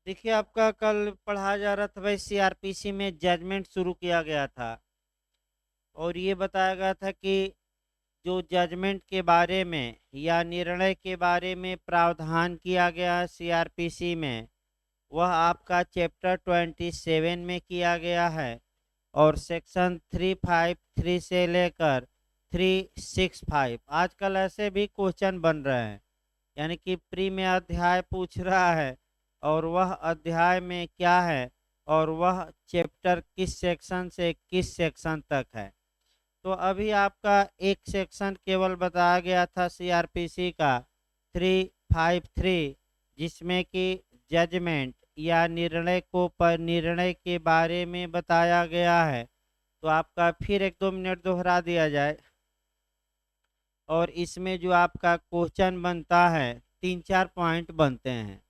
देखिए, आपका कल पढ़ाया जा रहा था भाई, सीआरपीसी में जजमेंट शुरू किया गया था और ये बताया गया था कि जो जजमेंट के बारे में या निर्णय के बारे में प्रावधान किया गया है सीआरपीसी में, वह आपका चैप्टर 27 में किया गया है और सेक्शन 353 से लेकर 365। आजकल ऐसे भी क्वेश्चन बन रहे हैं, यानी कि प्री में अध्याय पूछ रहा है और वह अध्याय में क्या है और वह चैप्टर किस सेक्शन से किस सेक्शन तक है। तो अभी आपका एक सेक्शन केवल बताया गया था सीआरपीसी का 353, जिसमें कि जजमेंट या निर्णय को पर निर्णय के बारे में बताया गया है। तो आपका फिर 1-2 मिनट दोहरा दिया जाए और इसमें जो आपका क्वेश्चन बनता है, 3-4 पॉइंट बनते हैं।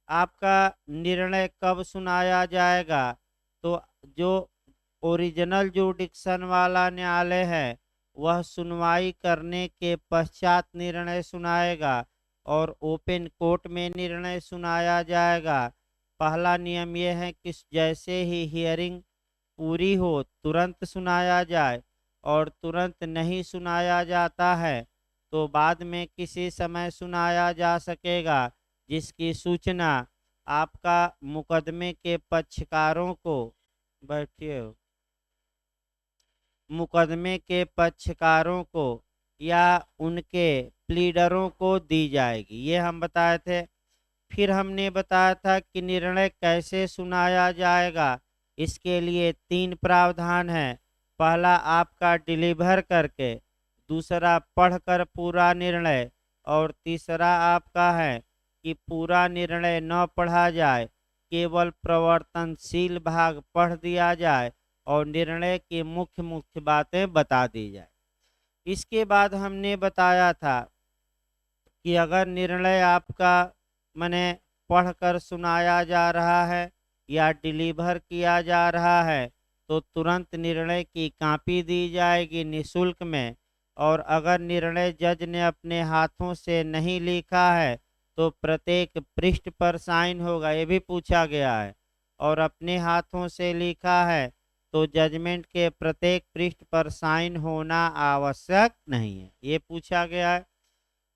आपका निर्णय कब सुनाया जाएगा? तो जो ओरिजिनल जुडिक्शन वाला न्यायालय है, वह सुनवाई करने के पश्चात निर्णय सुनाएगा और ओपन कोर्ट में निर्णय सुनाया जाएगा। पहला नियम यह है कि जैसे ही हियरिंग पूरी हो तुरंत सुनाया जाए, और तुरंत नहीं सुनाया जाता है तो बाद में किसी समय सुनाया जा सकेगा, जिसकी सूचना आपका मुकदमे के पक्षकारों को, बैठिए, मुकदमे के पक्षकारों को या उनके प्लीडरों को दी जाएगी। ये हम बताए थे। फिर हमने बताया था कि निर्णय कैसे सुनाया जाएगा। इसके लिए 3 प्रावधान हैं। पहला आपका डिलीवर करके, दूसरा पढ़कर पूरा निर्णय, और तीसरा आपका है कि पूरा निर्णय न पढ़ा जाए, केवल प्रवर्तनशील भाग पढ़ दिया जाए और निर्णय की मुख्य मुख्य बातें बता दी जाए। इसके बाद हमने बताया था कि अगर निर्णय आपका मने पढ़कर सुनाया जा रहा है या डिलीवर किया जा रहा है, तो तुरंत निर्णय की कॉपी दी जाएगी निःशुल्क में। और अगर निर्णय जज ने अपने हाथों से नहीं लिखा है तो प्रत्येक पृष्ठ पर साइन होगा, ये भी पूछा गया है। और अपने हाथों से लिखा है तो जजमेंट के प्रत्येक पृष्ठ पर साइन होना आवश्यक नहीं है, ये पूछा गया है।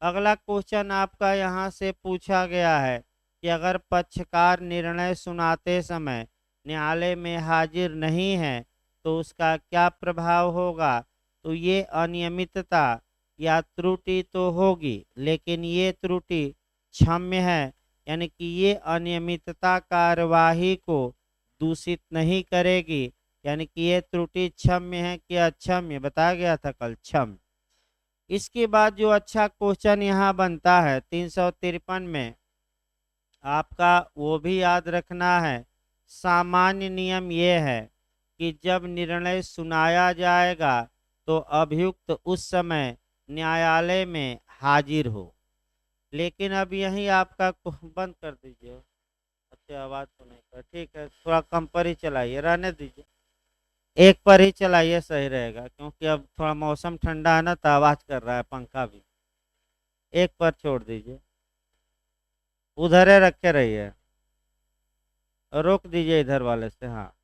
अगला क्वेश्चन आपका यहाँ से पूछा गया है कि अगर पक्षकार निर्णय सुनाते समय न्यायालय में हाजिर नहीं है तो उसका क्या प्रभाव होगा। तो ये अनियमितता या त्रुटि तो होगी, लेकिन ये त्रुटि क्षम्य है, यानी कि ये अनियमितता कार्यवाही को दूषित नहीं करेगी, यानी कि ये त्रुटि क्षम्य है कि अक्षम्य, बताया गया था कल, क्षम्य। इसके बाद जो अच्छा क्वेश्चन यहाँ बनता है 353 में, आपका वो भी याद रखना है। सामान्य नियम ये है कि जब निर्णय सुनाया जाएगा तो अभियुक्त उस समय न्यायालय में हाजिर हो। लेकिन अब यही आपका बंद कर दीजिए। अच्छा, आवाज़ सुनाई पर, ठीक है, थोड़ा कम पर ही चलाइए, रहने दीजिए, एक पर ही चलाइए, सही रहेगा, क्योंकि अब थोड़ा मौसम ठंडा है ना, तो आवाज़ कर रहा है पंखा भी। एक पर छोड़ दीजिए, उधर ही रखे रहिए, रोक दीजिए इधर वाले से, हाँ।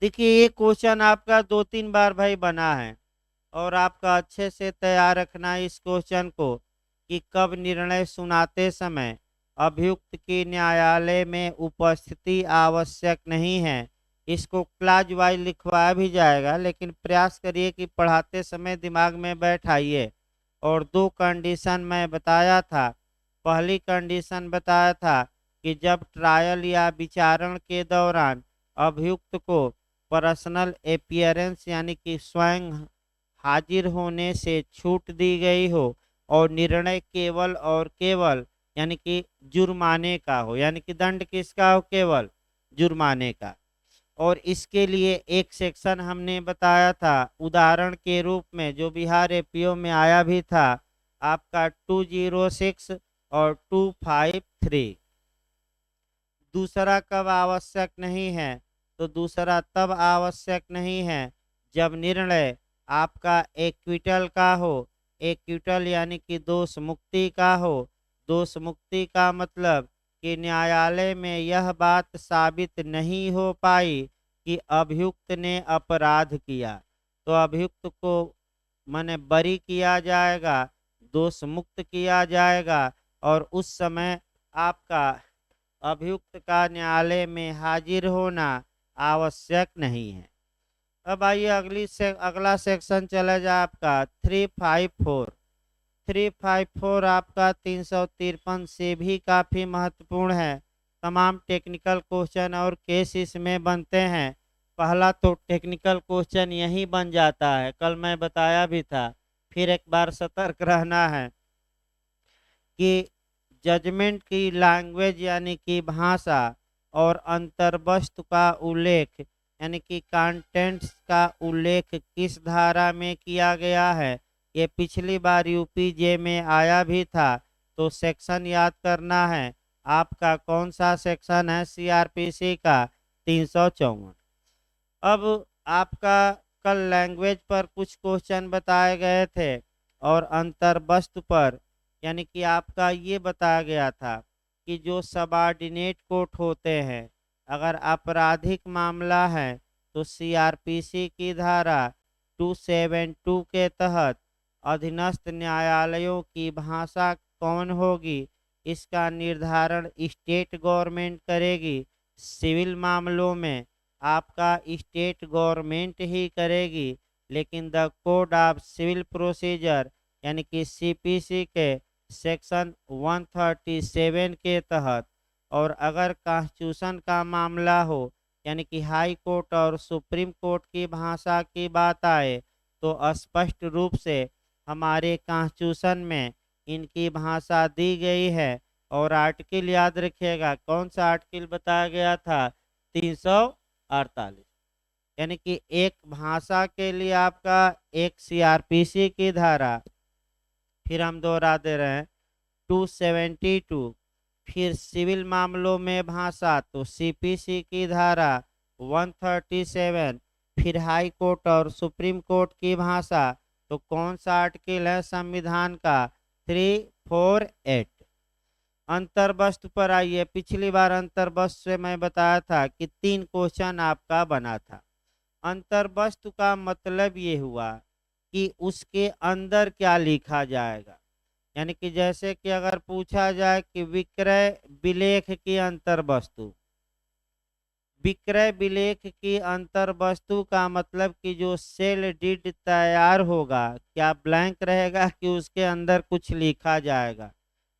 देखिए, ये क्वेश्चन आपका 2-3 बार भाई बना है और आपका अच्छे से तैयार रखना है इस क्वेश्चन को कि कब निर्णय सुनाते समय अभियुक्त की न्यायालय में उपस्थिति आवश्यक नहीं है। इसको क्लाज वाइज लिखवाया भी जाएगा, लेकिन प्रयास करिए कि पढ़ाते समय दिमाग में बैठाइए। और 2 कंडीशन मैं बताया था। पहली कंडीशन बताया था कि जब ट्रायल या विचारण के दौरान अभियुक्त को पर्सनल अपीयरेंस यानी कि स्वयं हाजिर होने से छूट दी गई हो और निर्णय केवल और केवल यानी कि जुर्माने का हो, यानी कि दंड किसका हो, केवल जुर्माने का। और इसके लिए एक सेक्शन हमने बताया था उदाहरण के रूप में, जो बिहार एपीओ में आया भी था, आपका 206 और 253। दूसरा कब आवश्यक नहीं है, तो दूसरा तब आवश्यक नहीं है जब निर्णय आपका एक्विटल का हो एक्यूटल यानी कि दोष मुक्ति का हो। दोष मुक्ति का मतलब कि न्यायालय में यह बात साबित नहीं हो पाई कि अभियुक्त ने अपराध किया, तो अभियुक्त को माने बरी किया जाएगा, दोष मुक्त किया जाएगा, और उस समय आपका अभियुक्त का न्यायालय में हाजिर होना आवश्यक नहीं है। अब आइए अगला सेक्शन चला जाए आपका 354। 354 आपका 353 से भी काफ़ी महत्वपूर्ण है। तमाम टेक्निकल क्वेश्चन और केस इसमें बनते हैं। पहला तो टेक्निकल क्वेश्चन यही बन जाता है, कल मैं बताया भी था, फिर एक बार सतर्क रहना है कि जजमेंट की लैंग्वेज यानी कि भाषा और अंतर्वस्तु का उल्लेख यानी कि कंटेंट्स का उल्लेख किस धारा में किया गया है, ये पिछली बार यूपीजे में आया भी था। तो सेक्शन याद करना है आपका, कौन सा सेक्शन है सीआरपीसी का 354। अब आपका कल लैंग्वेज पर कुछ क्वेश्चन बताए गए थे और अंतर्वस्तु पर यानी कि आपका ये बताया गया था कि जो सबऑर्डिनेट कोर्ट होते हैं, अगर आपराधिक मामला है तो सीआरपीसी की धारा 272 के तहत अधीनस्थ न्यायालयों की भाषा कौन होगी, इसका निर्धारण स्टेट गवर्नमेंट करेगी। सिविल मामलों में आपका स्टेट गवर्नमेंट ही करेगी, लेकिन the code of civil procedure यानी कि सीपीसी के सेक्शन 137 के तहत, और अगर कॉन्स्टिट्यूशन का मामला हो यानी कि हाई कोर्ट और सुप्रीम कोर्ट की भाषा की बात आए, तो स्पष्ट रूप से हमारे कॉन्स्टिट्यूशन में इनकी भाषा दी गई है। और आर्टिकल याद रखिएगा, कौन सा आर्टिकल बताया गया था 348, यानी कि एक भाषा के लिए आपका एक सीआरपीसी की धारा, फिर हम दोहरा दे रहे हैं 272, फिर सिविल मामलों में भाषा तो सीपीसी की धारा 137, फिर हाई कोर्ट और सुप्रीम कोर्ट की भाषा तो कौन सा आर्टिकल है संविधान का 348। अंतर्वस्तु पर आइए, पिछली बार अंतर्वस्तु से मैं बताया था कि 3 क्वेश्चन आपका बना था। अंतर्वस्तु का मतलब ये हुआ कि उसके अंदर क्या लिखा जाएगा, यानी कि जैसे कि अगर पूछा जाए कि विक्रय विलेख की अंतर्वस्तु, विक्रय विलेख की अंतर्वस्तु का मतलब कि जो सेल डीड तैयार होगा, क्या ब्लैंक रहेगा कि उसके अंदर कुछ लिखा जाएगा,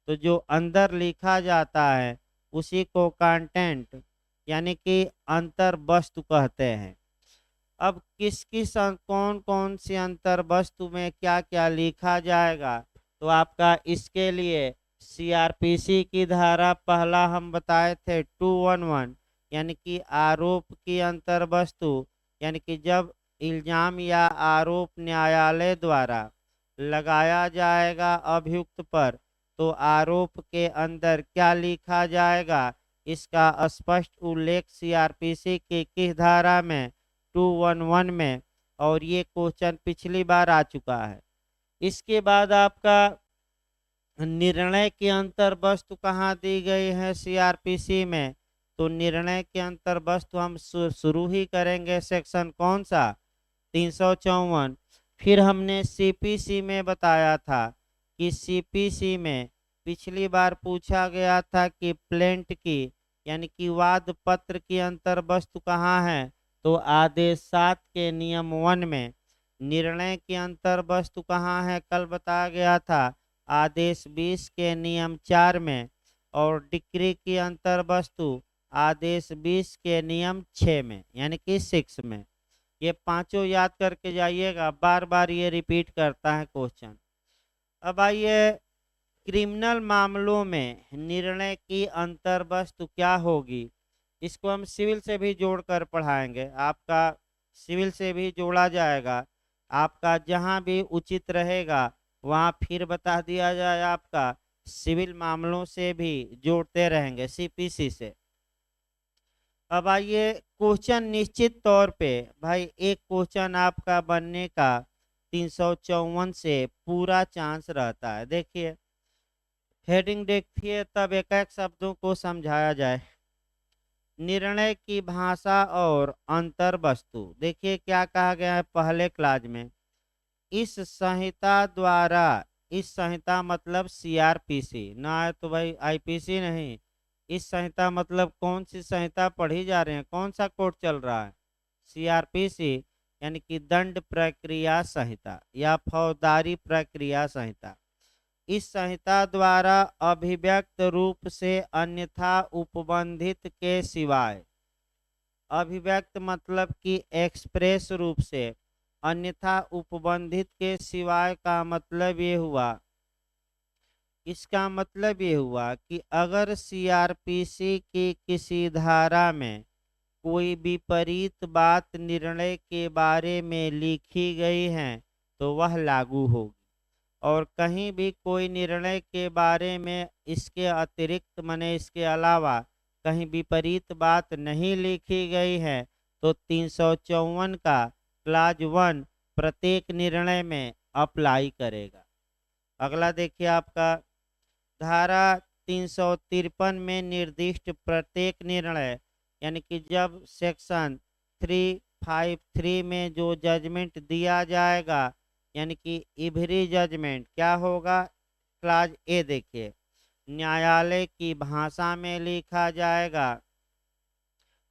तो जो अंदर लिखा जाता है उसी को कंटेंट यानी कि अंतर्वस्तु कहते हैं। अब कौन कौन सी अंतर्वस्तु में क्या क्या लिखा जाएगा, तो आपका इसके लिए सीआरपीसी की धारा पहला हम बताए थे 211, यानी कि आरोप की अंतर्वस्तु, यानी कि जब इल्जाम या आरोप न्यायालय द्वारा लगाया जाएगा अभियुक्त पर, तो आरोप के अंदर क्या लिखा जाएगा, इसका स्पष्ट उल्लेख सीआरपीसी की किस धारा में 211 में, और ये क्वेश्चन पिछली बार आ चुका है। इसके बाद आपका निर्णय की अंतर्वस्तु कहाँ दी गई है सीआरपीसी में, तो निर्णय के अंतर्वस्तु हम शुरू ही करेंगे सेक्शन कौन सा 354। फिर हमने सीपीसी में बताया था कि सीपीसी में पिछली बार पूछा गया था कि प्लेंट की यानी कि वाद पत्र की अंतर्वस्तु कहाँ है, तो आदेश 7 के नियम 1 में। निर्णय की अंतर्वस्तु कहाँ है, कल बताया गया था आदेश 20 के नियम 4 में, और डिक्री की अंतर्वस्तु आदेश 20 के नियम 6 में यानी कि 6 में। ये पांचों याद करके जाइएगा, बार बार ये रिपीट करता है क्वेश्चन। अब आइए क्रिमिनल मामलों में निर्णय की अंतर्वस्तु क्या होगी, इसको हम सिविल से भी जोड़कर पढ़ाएंगे, आपका सिविल से भी जोड़ा जाएगा, आपका जहां भी उचित रहेगा वहां फिर बता दिया जाए, आपका सिविल मामलों से भी जोड़ते रहेंगे सीपीसी से। अब आइए क्वेश्चन निश्चित तौर पे भाई एक क्वेश्चन आपका बनने का 354 से पूरा चांस रहता है। देखिए हेडिंग देखिए, तब एक एक शब्दों को समझाया जाए। निर्णय की भाषा और अंतर वस्तु। देखिए क्या कहा गया है पहले क्लास में, इस संहिता द्वारा, इस संहिता मतलब सीआरपीसी ना है तो भाई आईपीसी नहीं। इस संहिता मतलब कौन सी संहिता पढ़ी जा रही है, कौन सा कोर्ट चल रहा है, सीआरपीसी यानी कि दंड प्रक्रिया संहिता या फौजदारी प्रक्रिया संहिता। इस संहिता द्वारा अभिव्यक्त रूप से अन्यथा उपबंधित के सिवाय, अभिव्यक्त मतलब कि एक्सप्रेस रूप से, अन्यथा उपबंधित के सिवाय का मतलब ये हुआ, इसका मतलब ये हुआ कि अगर सीआरपीसी की किसी धारा में कोई विपरीत बात निर्णय के बारे में लिखी गई है तो वह लागू होगी, और कहीं भी कोई निर्णय के बारे में इसके अतिरिक्त माने इसके अलावा कहीं विपरीत बात नहीं लिखी गई है तो 354 का क्लाज 1 प्रत्येक निर्णय में अप्लाई करेगा। अगला देखिए आपका धारा 353 में निर्दिष्ट प्रत्येक निर्णय, यानी कि जब सेक्शन 353 में जो जजमेंट दिया जाएगा, यानी कि इवरी जजमेंट क्या होगा, क्लाज ए देखिए, न्यायालय की भाषा में लिखा जाएगा।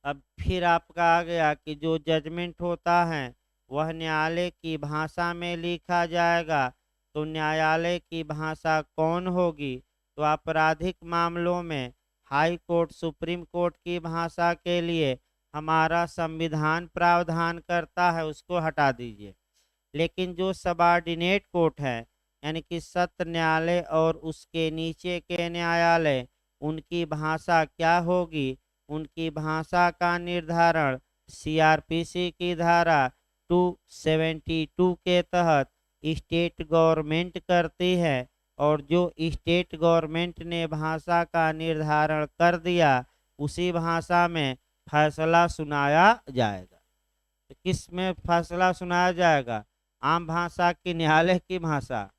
अब फिर आपका आ गया कि जो जजमेंट होता है वह न्यायालय की भाषा में लिखा जाएगा। तो न्यायालय की भाषा कौन होगी, तो आपराधिक मामलों में हाई कोर्ट सुप्रीम कोर्ट की भाषा के लिए हमारा संविधान प्रावधान करता है, उसको हटा दीजिए। लेकिन जो सबऑर्डिनेट कोर्ट है यानी कि सत्र न्यायालय और उसके नीचे के न्यायालय, उनकी भाषा क्या होगी, उनकी भाषा का निर्धारण सीआरपीसी की धारा 272 के तहत स्टेट गवर्नमेंट करती है, और जो स्टेट गवर्नमेंट ने भाषा का निर्धारण कर दिया उसी भाषा में फैसला सुनाया जाएगा। तो किस में फैसला सुनाया जाएगा, आम भाषा की, न्यायालय की भाषा,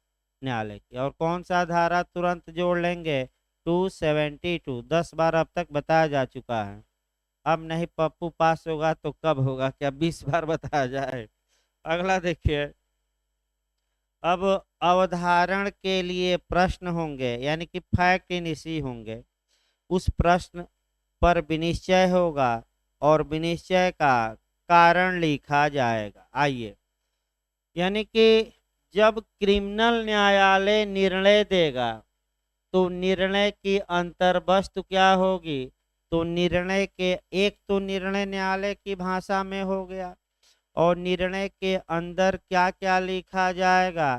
न्यायालय की। और कौन सा धारा तुरंत जोड़ लेंगे, 272, 10 बार अब तक बताया जा चुका है। अब नहीं पप्पू पास होगा तो कब होगा, क्या 20 बार बताया जाए। अगला देखिए, अब अवधारण के लिए प्रश्न होंगे यानी कि फैक्ट इन इसी होंगे, उस प्रश्न पर विनिश्चय होगा और विनिश्चय का कारण लिखा जाएगा। आइए, यानी कि जब क्रिमिनल न्यायालय निर्णय देगा तो निर्णय की अंतर्वस्तु क्या होगी, तो निर्णय के एक तो निर्णय न्यायालय की भाषा में हो गया, और निर्णय के अंदर क्या क्या लिखा जाएगा,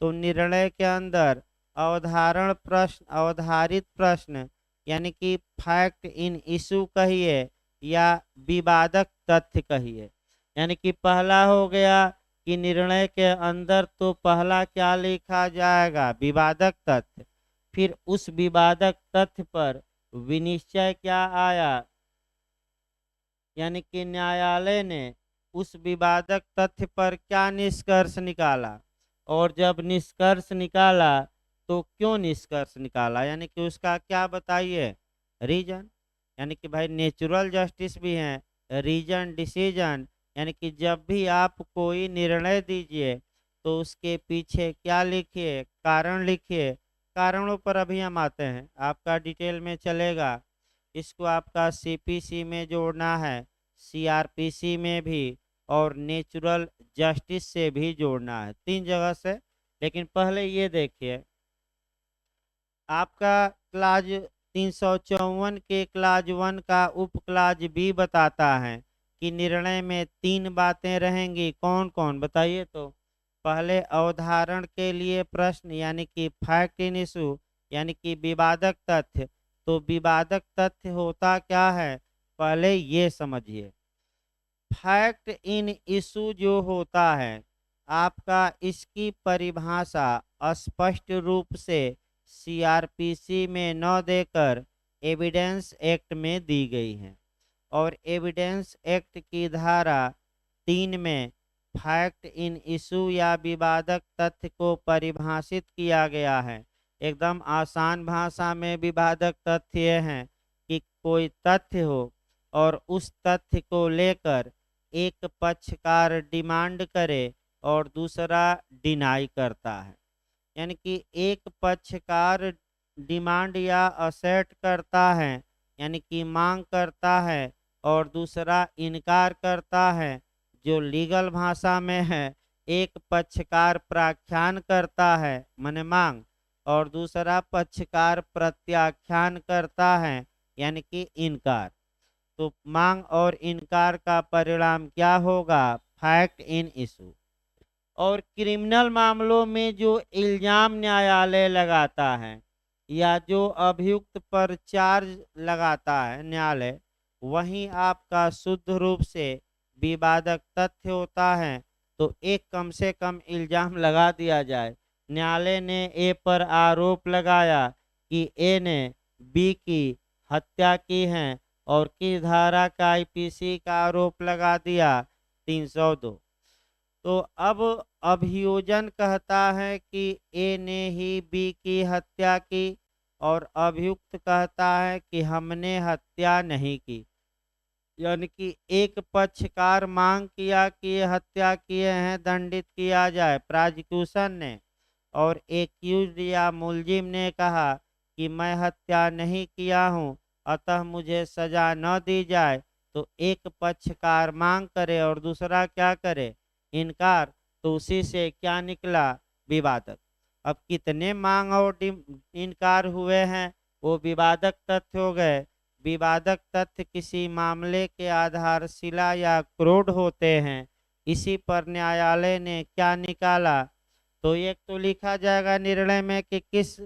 तो निर्णय के अंदर अवधारण प्रश्न, अवधारित प्रश्न यानी कि फैक्ट इन इशू कहिए या विवादक तथ्य कहिए। यानी कि पहला हो गया कि निर्णय के अंदर तो पहला क्या लिखा जाएगा, विवादक तथ्य। फिर उस विवादक तथ्य पर विनिश्चय क्या आया, यानी कि न्यायालय ने उस विवादक तथ्य पर क्या निष्कर्ष निकाला, और जब निष्कर्ष निकाला तो क्यों निष्कर्ष निकाला, यानी कि उसका क्या बताइए, रीजन। यानी कि भाई नेचुरल जस्टिस भी है, रीजन डिसीजन, यानी कि जब भी आप कोई निर्णय दीजिए तो उसके पीछे क्या लिखिए, कारण लिखिए। कारणों पर अभी हम आते हैं, आपका डिटेल में चलेगा। इसको आपका सीपीसी में जोड़ना है, सीआरपीसी में भी, और नेचुरल जस्टिस से भी जोड़ना है, 3 जगह से। लेकिन पहले ये देखिए, आपका क्लाज 354 के क्लाज 1 का उप क्लाज बी बताता है कि निर्णय में 3 बातें रहेंगी। कौन कौन बताइए, तो पहले अवधारण के लिए प्रश्न यानी कि फैक्ट इन इशू यानी कि विवादक तथ्य। तो विवादक तथ्य होता क्या है, पहले ये समझिए। फैक्ट इन इशू जो होता है आपका, इसकी परिभाषा स्पष्ट रूप से सीआरपीसी में न देकर एविडेंस एक्ट में दी गई है, और एविडेंस एक्ट की धारा 3 में फैक्ट इन इशू या विवादक तथ्य को परिभाषित किया गया है। एकदम आसान भाषा में विवादक तथ्य ये हैं कि कोई तथ्य हो और उस तथ्य को लेकर एक पक्षकार डिमांड करे और दूसरा डिनाई करता है। यानी कि एक पक्षकार डिमांड या असेट करता है, यानी कि मांग करता है, और दूसरा इनकार करता है। जो लीगल भाषा में है, एक पक्षकार प्राख्यान करता है माने मांग, और दूसरा पक्षकार प्रत्याख्यान करता है यानी कि इनकार। तो मांग और इनकार का परिणाम क्या होगा? Fact in issue. और क्रिमिनल मामलों में जो इल्जाम न्यायालय लगाता है या जो अभियुक्त पर चार्ज लगाता है न्यायालय, वहीं आपका शुद्ध रूप से विवादक तथ्य होता है। तो एक कम से कम इल्जाम लगा दिया जाए। न्यायालय ने ए पर आरोप लगाया कि ए ने बी की हत्या की है, और किस धारा का आईपीसी का आरोप लगा दिया? 302। तो अब अभियोजन कहता है कि ए ने ही बी की हत्या की, और अभियुक्त कहता है कि हमने हत्या नहीं की। यानी कि एक पक्षकार मांग किया कि ये हत्या किए हैं, दंडित किया जाए प्रोसिक्यूशन ने, और एक्यूज्ड या मुलजिम ने कहा कि मैं हत्या नहीं किया हूं, अतः मुझे सजा न दी जाए। तो एक पक्षकार मांग करे और दूसरा क्या करे? इनकार। तो उसी से क्या निकला? विवादक। अब कितने मांग और इनकार हुए हैं वो विवादक तथ्य हो गए। विवादक तथ्य किसी मामले के आधारशिला या क्रोध होते हैं। इसी पर न्यायालय ने क्या निकाला? तो एक तो लिखा जाएगा निर्णय में कि किस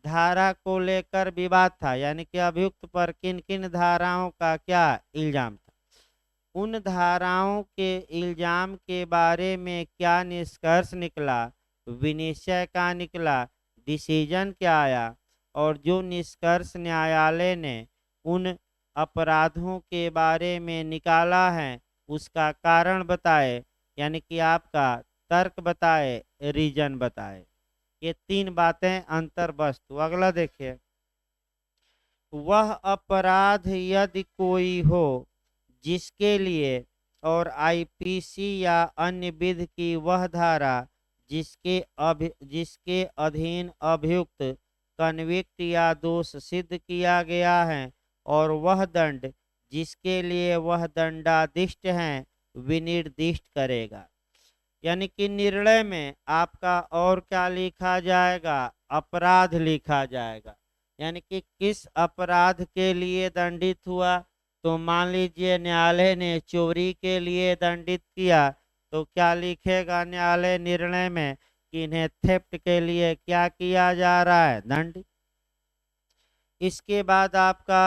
धारा को लेकर विवाद था, यानी कि अभियुक्त पर किन किन धाराओं का क्या इल्जाम था। उन धाराओं के इल्जाम के बारे में क्या निष्कर्ष निकला, विनिश्चय का निकला, डिसीजन क्या आया, और जो निष्कर्ष न्यायालय ने उन अपराधों के बारे में निकाला है उसका कारण बताए, यानी कि आपका तर्क बताए, रीजन बताए। ये तीन बातें अंतर वस्तु। अगला देखिए, वह अपराध यदि कोई हो जिसके लिए और आईपीसी या अन्य विधि की वह धारा जिसके अधीन अभियुक्त कन्विक्ट या दोष सिद्ध किया गया है, और वह दंड जिसके लिए वह दंडादिष्ट है विनिर्दिष्ट करेगा। यानी कि निर्णय में आपका और क्या लिखा जाएगा? अपराध लिखा जाएगा। यानी कि किस अपराध के लिए दंडित हुआ। तो मान लीजिए न्यायालय ने चोरी के लिए दंडित किया, तो क्या लिखेगा न्यायालय निर्णय में कि इन्हें थेफ्ट के लिए क्या किया जा रहा है? दंड। इसके बाद आपका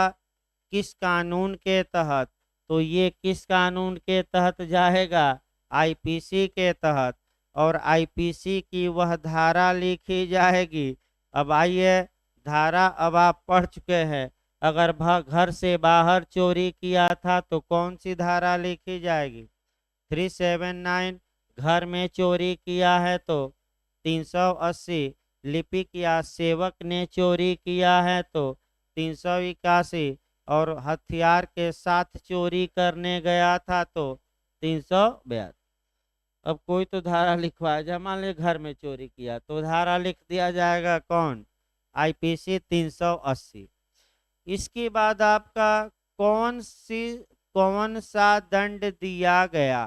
किस कानून के तहत, तो ये किस कानून के तहत जाएगा? आईपीसी के तहत। और आईपीसी की वह धारा लिखी जाएगी। अब आइए, धारा अब आप पढ़ चुके हैं। अगर घर से बाहर चोरी किया था तो कौन सी धारा लिखी जाएगी? 379। घर में चोरी किया है तो 380। लिपिक या सेवक ने चोरी किया है तो 381। और हथियार के साथ चोरी करने गया था तो 342। अब कोई तो धारा लिखवाया जाए। मान लीजिए घर में चोरी किया तो धारा लिख दिया जाएगा कौन? आईपीसी 380। इसके बाद आपका कौन सा दंड दिया गया?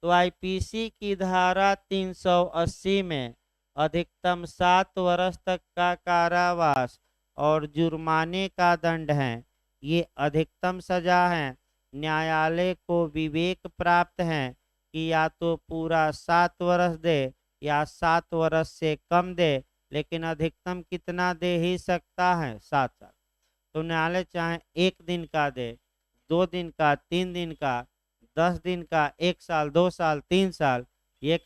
तो आईपीसी की धारा 380 में अधिकतम 7 वर्ष तक का कारावास और जुर्माने का दंड है। ये अधिकतम सजा है। न्यायालय को विवेक प्राप्त है कि या तो पूरा 7 वर्ष दे या 7 वर्ष से कम दे, लेकिन अधिकतम कितना दे ही सकता है? 7 साल। तो न्यायालय चाहे 1 दिन का दे, 2 दिन का, 3 दिन का, 10 दिन का, 1 साल, 2 साल, 3 साल, ये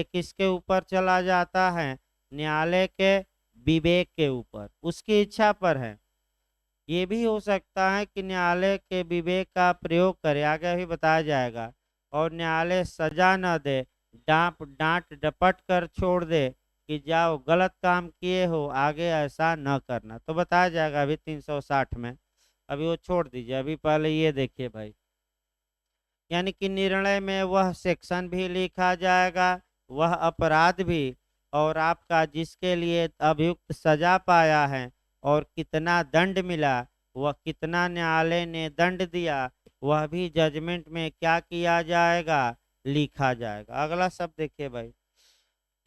किसके ऊपर चला जाता है? न्यायालय के विवेक के ऊपर, उसकी इच्छा पर है। ये भी हो सकता है कि न्यायालय के विवेक का प्रयोग करे, आगे भी बताया जाएगा। और न्यायालय सजा न दे, डांट डपट कर छोड़ दे कि जाओ गलत काम किए हो, आगे ऐसा न करना, तो बताया जाएगा अभी 360 में। अभी वो छोड़ दीजिए, अभी पहले ये देखिए भाई, यानी कि निर्णय में वह सेक्शन भी लिखा जाएगा, वह अपराध भी, और आपका जिसके लिए अभियुक्त सजा पाया है और कितना दंड मिला, वह कितना न्यायालय ने दंड दिया, वह भी जजमेंट में क्या किया जाएगा, लिखा जाएगा। अगला शब्द देखिए भाई,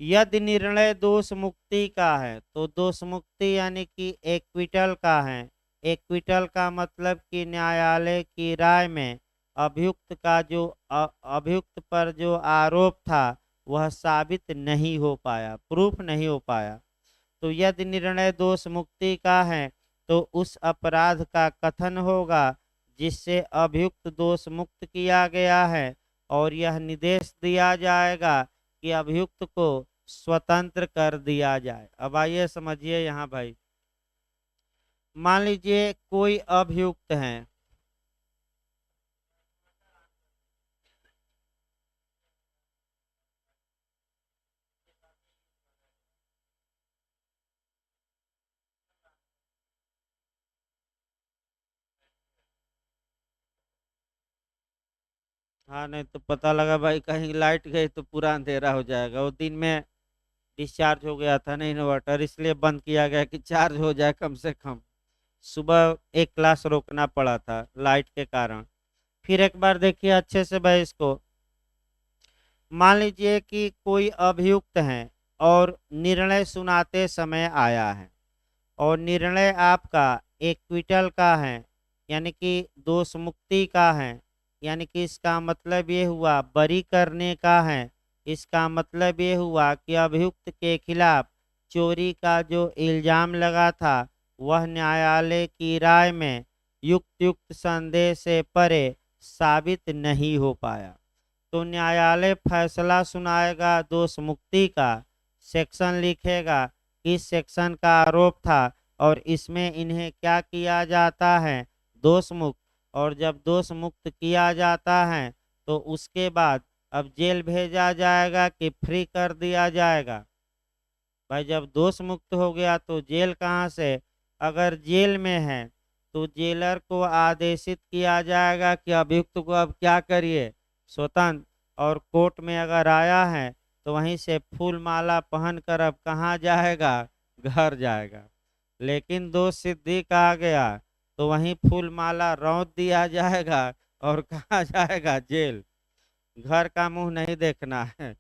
यदि निर्णय दोष मुक्ति का है, तो दोष मुक्ति यानी कि एक्विटल का है। एक्विटल का मतलब कि न्यायालय की राय में अभियुक्त का जो अभियुक्त पर जो आरोप था वह साबित नहीं हो पाया, प्रूफ नहीं हो पाया। तो यदि निर्णय दोष मुक्ति का है तो उस अपराध का कथन होगा जिससे अभियुक्त दोष मुक्त किया गया है, और यह निर्देश दिया जाएगा कि अभियुक्त को स्वतंत्र कर दिया जाए। अब आइए समझिए यहाँ भाई, मान लीजिए कोई अभियुक्त है, हाँ नहीं तो पता लगा भाई कहीं लाइट गई तो पूरा अंधेरा हो जाएगा। वो दिन में डिस्चार्ज हो गया था ना इन्वर्टर, इसलिए बंद किया गया कि चार्ज हो जाए कम से कम। सुबह एक क्लास रोकना पड़ा था लाइट के कारण। फिर एक बार देखिए अच्छे से भाई इसको, मान लीजिए कि कोई अभियुक्त है और निर्णय सुनाते समय आया है, और निर्णय आपका एक्विटल का है, यानी कि दोष मुक्ति का है, यानी कि इसका मतलब ये हुआ बरी करने का है। इसका मतलब ये हुआ कि अभियुक्त के खिलाफ चोरी का जो इल्जाम लगा था वह न्यायालय की राय में युक्त युक्त संदेह से परे साबित नहीं हो पाया। तो न्यायालय फैसला सुनाएगा दोष मुक्ति का, सेक्शन लिखेगा किस सेक्शन का आरोप था और इसमें इन्हें क्या किया जाता है, दोष मुक्त। और जब दोष मुक्त किया जाता है तो उसके बाद अब जेल भेजा जाएगा कि फ्री कर दिया जाएगा। भाई जब दोष मुक्त हो गया तो जेल कहाँ से, अगर जेल में है तो जेलर को आदेशित किया जाएगा कि अभियुक्त को अब क्या करिए, स्वतंत्र। और कोर्ट में अगर आया है तो वहीं से फूल माला पहन कर अब कहाँ जाएगा, घर जाएगा। लेकिन दोष सिद्धि कहा गया तो वहीं फूल माला रौंद दिया जाएगा और कहाँ जाएगा, जेल। घर का मुंह नहीं देखना है,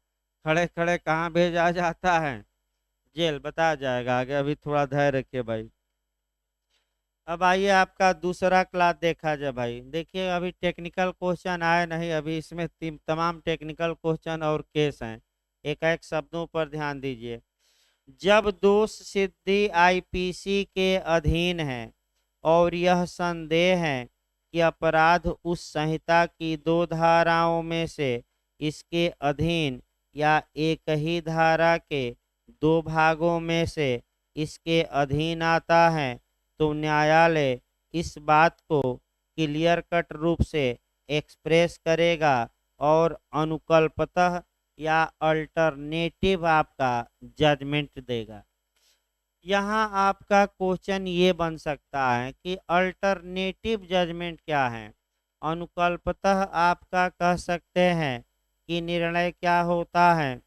खड़े खड़े कहाँ भेजा जाता है, जेल। बताया जाएगा आगे, अभी थोड़ा धैर्य रखिए भाई। अब आइए आपका दूसरा क्लास देखा जाए भाई। देखिए अभी टेक्निकल क्वेश्चन आए नहीं, अभी इसमें तमाम टेक्निकल क्वेश्चन और केस हैं। एक एक शब्दों पर ध्यान दीजिए। जब दोष सिद्धि आईपीसी के अधीन है और यह संदेह है कि अपराध उस संहिता की दो धाराओं में से इसके अधीन या एक ही धारा के दो भागों में से इसके अधीन आता है, तो न्यायालय इस बात को क्लियर कट रूप से एक्सप्रेस करेगा और अनुकल्पतः या अल्टरनेटिव आपका जजमेंट देगा। यहाँ आपका क्वेश्चन ये बन सकता है कि अल्टरनेटिव जजमेंट क्या है। अनुकल्पतः आपका कह सकते हैं कि निर्णय क्या होता है।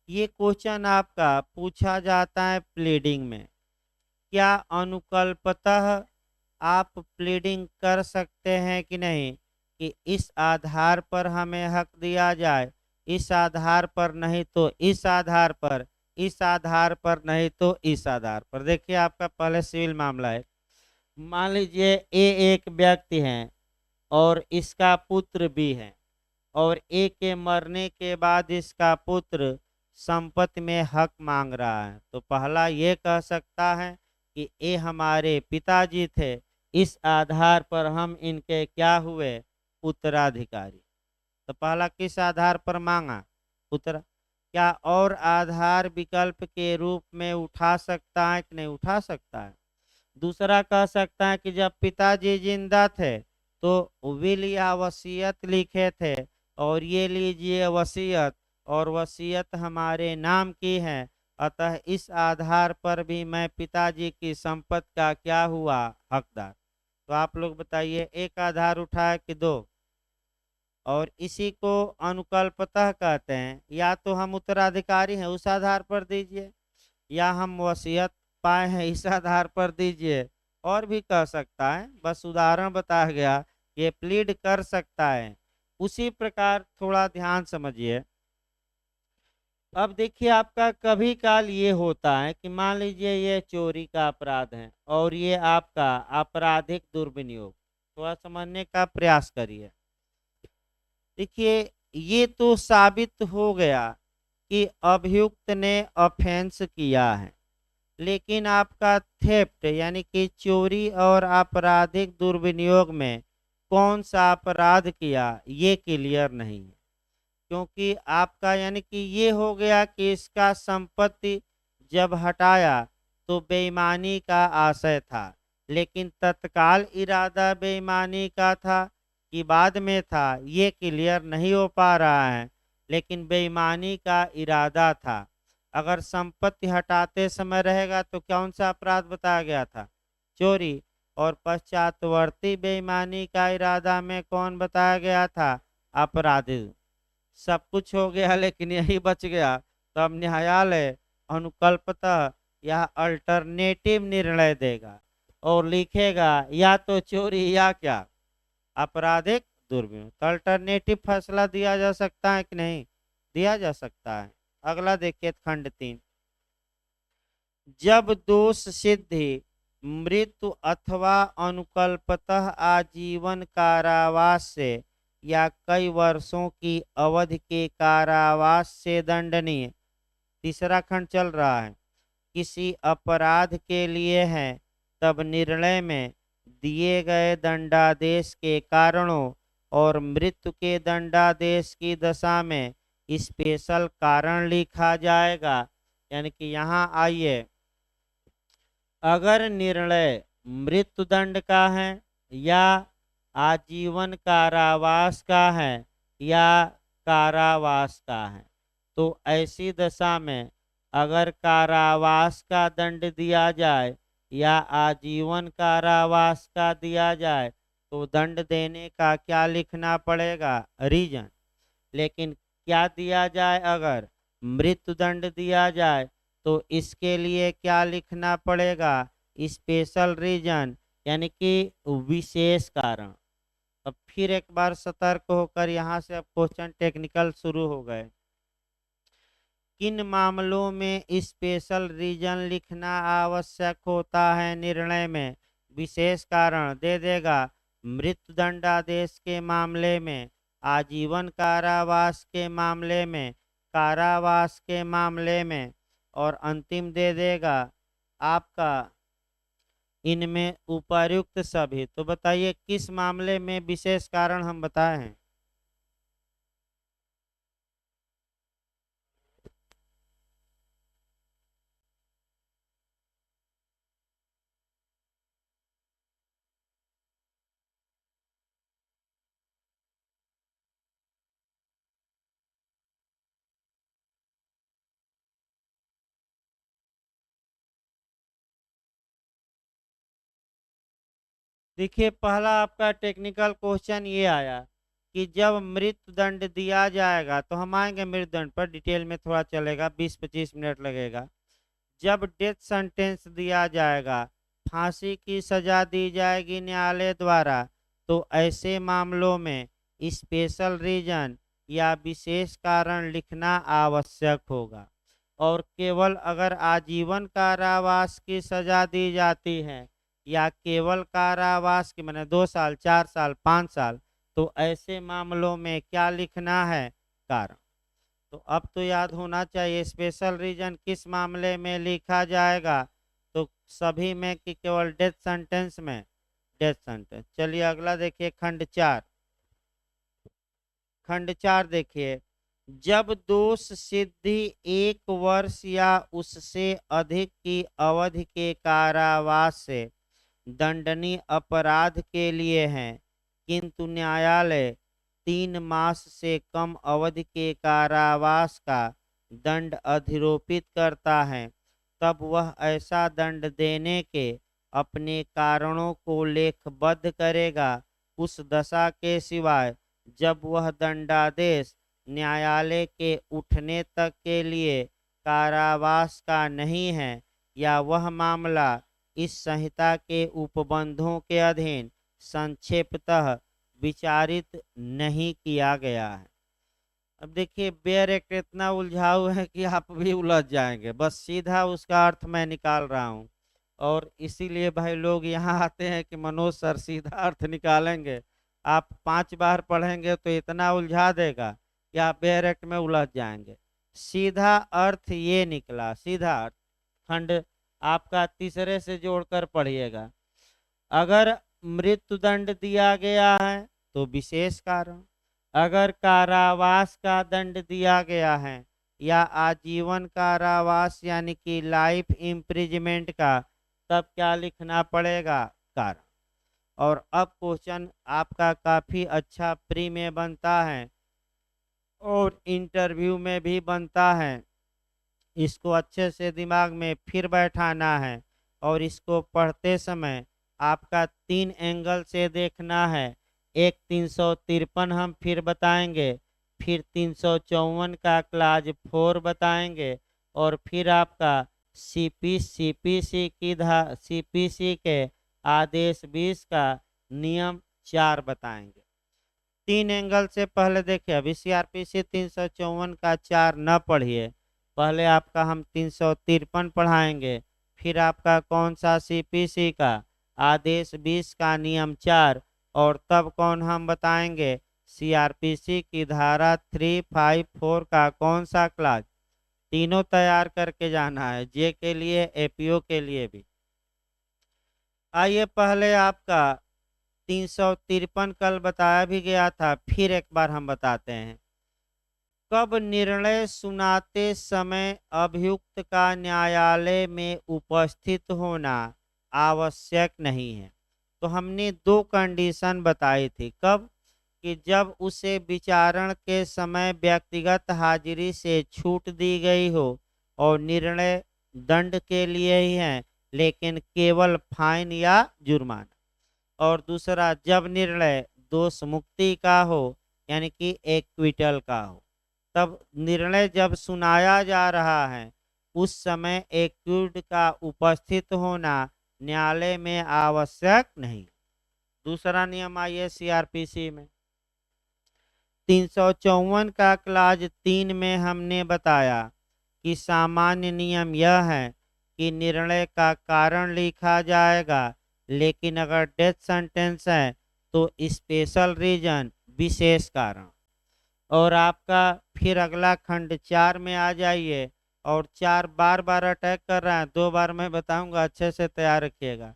ये क्वेश्चन आपका पूछा जाता है प्लीडिंग में। क्या अनुकल्पतः आप प्लीडिंग कर सकते हैं कि नहीं, कि इस आधार पर हमें हक दिया जाए, इस आधार पर नहीं तो इस आधार पर, इस आधार पर नहीं तो इस आधार पर। देखिए आपका पहले सिविल मामला है, मान लीजिए ए एक व्यक्ति है और इसका पुत्र भी है, और ए के मरने के बाद इसका पुत्र संपत्ति में हक मांग रहा है। तो पहला ये कह सकता है कि ये हमारे पिताजी थे, इस आधार पर हम इनके क्या हुए, उत्तराधिकारी। तो पहला किस आधार पर मांगा, उत्तर। क्या और आधार विकल्प के रूप में उठा सकता है कि नहीं उठा सकता है। दूसरा कह सकता है कि जब पिताजी जिंदा थे तो विल या वसीयत लिखे थे, और ये लीजिए वसीयत, और वसीयत हमारे नाम की है, अतः इस आधार पर भी मैं पिताजी की संपत्ति का क्या हुआ, हकदार। तो आप लोग बताइए, एक आधार उठाए कि दो? और इसी को अनुकल्पतः कहते हैं। या तो हम उत्तराधिकारी हैं उस आधार पर दीजिए, या हम वसीयत पाए हैं इस आधार पर दीजिए, और भी कह सकता है, बस उदाहरण बताया गया, ये प्लीड कर सकता है। उसी प्रकार थोड़ा ध्यान समझिए। अब देखिए, आपका कभी काल ये होता है कि मान लीजिए ये चोरी का अपराध है और ये आपका आपराधिक दुर्विनियोग, थोड़ा समझने का प्रयास करिए। देखिए, ये तो साबित हो गया कि अभियुक्त ने ऑफेंस किया है, लेकिन आपका थेफ्ट यानी कि चोरी और आपराधिक दुर्विनियोग में कौन सा अपराध किया, ये क्लियर नहीं है। क्योंकि आपका यानी कि ये हो गया कि इसका संपत्ति जब हटाया तो बेईमानी का आशय था, लेकिन तत्काल इरादा बेईमानी का था कि बाद में था, ये क्लियर नहीं हो पा रहा है। लेकिन बेईमानी का इरादा था। अगर संपत्ति हटाते समय रहेगा तो कौन सा अपराध बताया गया था, चोरी। और पश्चातवर्ती बेईमानी का इरादा में कौन बताया गया था, अपराधी। सब कुछ हो गया लेकिन यही बच गया। तो अब न्यायालय अनुकल्पतः या अल्टरनेटिव निर्णय देगा और लिखेगा या तो चोरी या क्या, आपराधिक दुर्व्यवहार। तो अल्टरनेटिव फैसला दिया जा सकता है कि नहीं, दिया जा सकता है। अगला देखिए, खंड 3, जब दोष सिद्धि मृत्यु अथवा अनुकल्पतः आजीवन कारावास से या कई वर्षों की अवधि के कारावास से दंडनीय, तीसरा खंड चल रहा है, किसी अपराध के लिए है, तब निर्णय में दिए गए दंडादेश के कारणों और मृत्यु के दंडादेश की दशा में स्पेशल कारण लिखा जाएगा। यानी कि यहाँ आइए, अगर निर्णय मृत्युदंड का है या आजीवन कारावास का है या कारावास का है, तो ऐसी दशा में अगर कारावास का दंड दिया जाए या आजीवन कारावास का दिया जाए तो दंड देने का क्या लिखना पड़ेगा, रीजन। लेकिन क्या दिया जाए, अगर मृत्युदंड दिया जाए तो इसके लिए क्या लिखना पड़ेगा, स्पेशल रीजन, यानी कि विशेष कारण। अब फिर एक बार सतर्क होकर, यहाँ से अब क्वेश्चन टेक्निकल शुरू हो गए। किन मामलों में स्पेशल रीजन लिखना आवश्यक होता है, निर्णय में विशेष कारण दे देगा, मृत्युदंडादेश के मामले में, आजीवन कारावास के मामले में, कारावास के मामले में, और अंतिम दे देगा आपका इनमें उपर्युक्त सभी। तो बताइए किस मामले में विशेष कारण हम बताए हैं। देखिए, पहला आपका टेक्निकल क्वेश्चन ये आया कि जब मृत्युदंड दिया जाएगा, तो हम आएंगे मृत्युदंड पर, डिटेल में थोड़ा चलेगा, 20-25 मिनट लगेगा। जब डेथ सेंटेंस दिया जाएगा, फांसी की सजा दी जाएगी न्यायालय द्वारा, तो ऐसे मामलों में स्पेशल रीजन या विशेष कारण लिखना आवश्यक होगा। और केवल अगर आजीवन कारावास की सजा दी जाती है या केवल कारावास की, मैंने 2 साल 4 साल 5 साल, तो ऐसे मामलों में क्या लिखना है, कारण। तो अब तो याद होना चाहिए स्पेशल रीजन किस मामले में लिखा जाएगा, तो सभी में कि केवल डेथ सेंटेंस में, डेथ सेंटेंस। चलिए अगला देखिए, खंड 4। खंड 4 देखिए, जब दोष सिद्धि 1 वर्ष या उससे अधिक की अवधि के कारावास से दंडनीय अपराध के लिए है, किंतु न्यायालय 3 मास से कम अवधि के कारावास का दंड अधिरोपित करता है, तब वह ऐसा दंड देने के अपने कारणों को लेखबद्ध करेगा। उस दशा के सिवाय जब वह दंडादेश न्यायालय के उठने तक के लिए कारावास का नहीं है या वह मामला इस संहिता के उपबंधों के अधीन संक्षेपतः विचारित नहीं किया गया है। अब देखिए, बेयर एक्ट इतना उलझाऊ है कि आप भी उलझ जाएंगे। बस सीधा उसका अर्थ मैं निकाल रहा हूँ, और इसीलिए भाई लोग यहाँ आते हैं कि मनोज सर सीधा अर्थ निकालेंगे। आप 5 बार पढ़ेंगे तो इतना उलझा देगा कि आप बेयर एक्ट में उलझ जाएंगे। सीधा अर्थ ये निकला, सीधा अर्थ खंड आपका तीसरे से जोड़कर पढ़िएगा। अगर मृत्युदंड दिया गया है तो विशेष कारण, अगर कारावास का दंड दिया गया है या आजीवन कारावास यानी कि लाइफ इम्प्रिजमेंट का, तब क्या लिखना पड़ेगा? कारण। और अब क्वेश्चन आपका काफी अच्छा प्री में बनता है और इंटरव्यू में भी बनता है। इसको अच्छे से दिमाग में फिर बैठाना है और इसको पढ़ते समय आपका 3 एंगल से देखना है। एक 353 हम फिर बताएंगे, फिर 354 का क्लाज 4 बताएंगे, और फिर आपका सीपीसी के आदेश 20 का नियम 4 बताएंगे। 3 एंगल से पहले देखिए, अभी सीआरपीसी 354 का 4 न पढ़िए, पहले आपका हम 353 पढ़ाएंगे, फिर आपका कौन सा सीपीसी का आदेश 20 का नियम 4, और तब कौन हम बताएंगे सीआरपीसी की धारा 354 का कौन सा क्लास। तीनों तैयार करके जाना है, जे के लिए एपीओ के लिए भी। आइए पहले आपका 353 कल बताया भी गया था, फिर एक बार हम बताते हैं। कब निर्णय सुनाते समय अभियुक्त का न्यायालय में उपस्थित होना आवश्यक नहीं है। तो हमने 2 कंडीशन बताई थी। कब? कि जब उसे विचारण के समय व्यक्तिगत हाजिरी से छूट दी गई हो और निर्णय दंड के लिए ही है, लेकिन केवल फाइन या जुर्माना। और दूसरा, जब निर्णय दोष मुक्ति का हो यानी कि एक्विटल का हो। तब निर्णय जब सुनाया जा रहा है उस समय एक्यूज्ड का उपस्थित होना न्यायालय में आवश्यक नहीं। दूसरा नियम आइए सीआरपीसी में 354 का क्लाज 3 में हमने बताया कि सामान्य नियम यह है कि निर्णय का कारण लिखा जाएगा, लेकिन अगर डेथ सेंटेंस है तो स्पेशल रीजन विशेष कारण। और आपका फिर अगला खंड 4 में आ जाइए, और 4 बार बार अटैक कर रहा है, 2 बार मैं बताऊंगा, अच्छे से तैयार रखिएगा।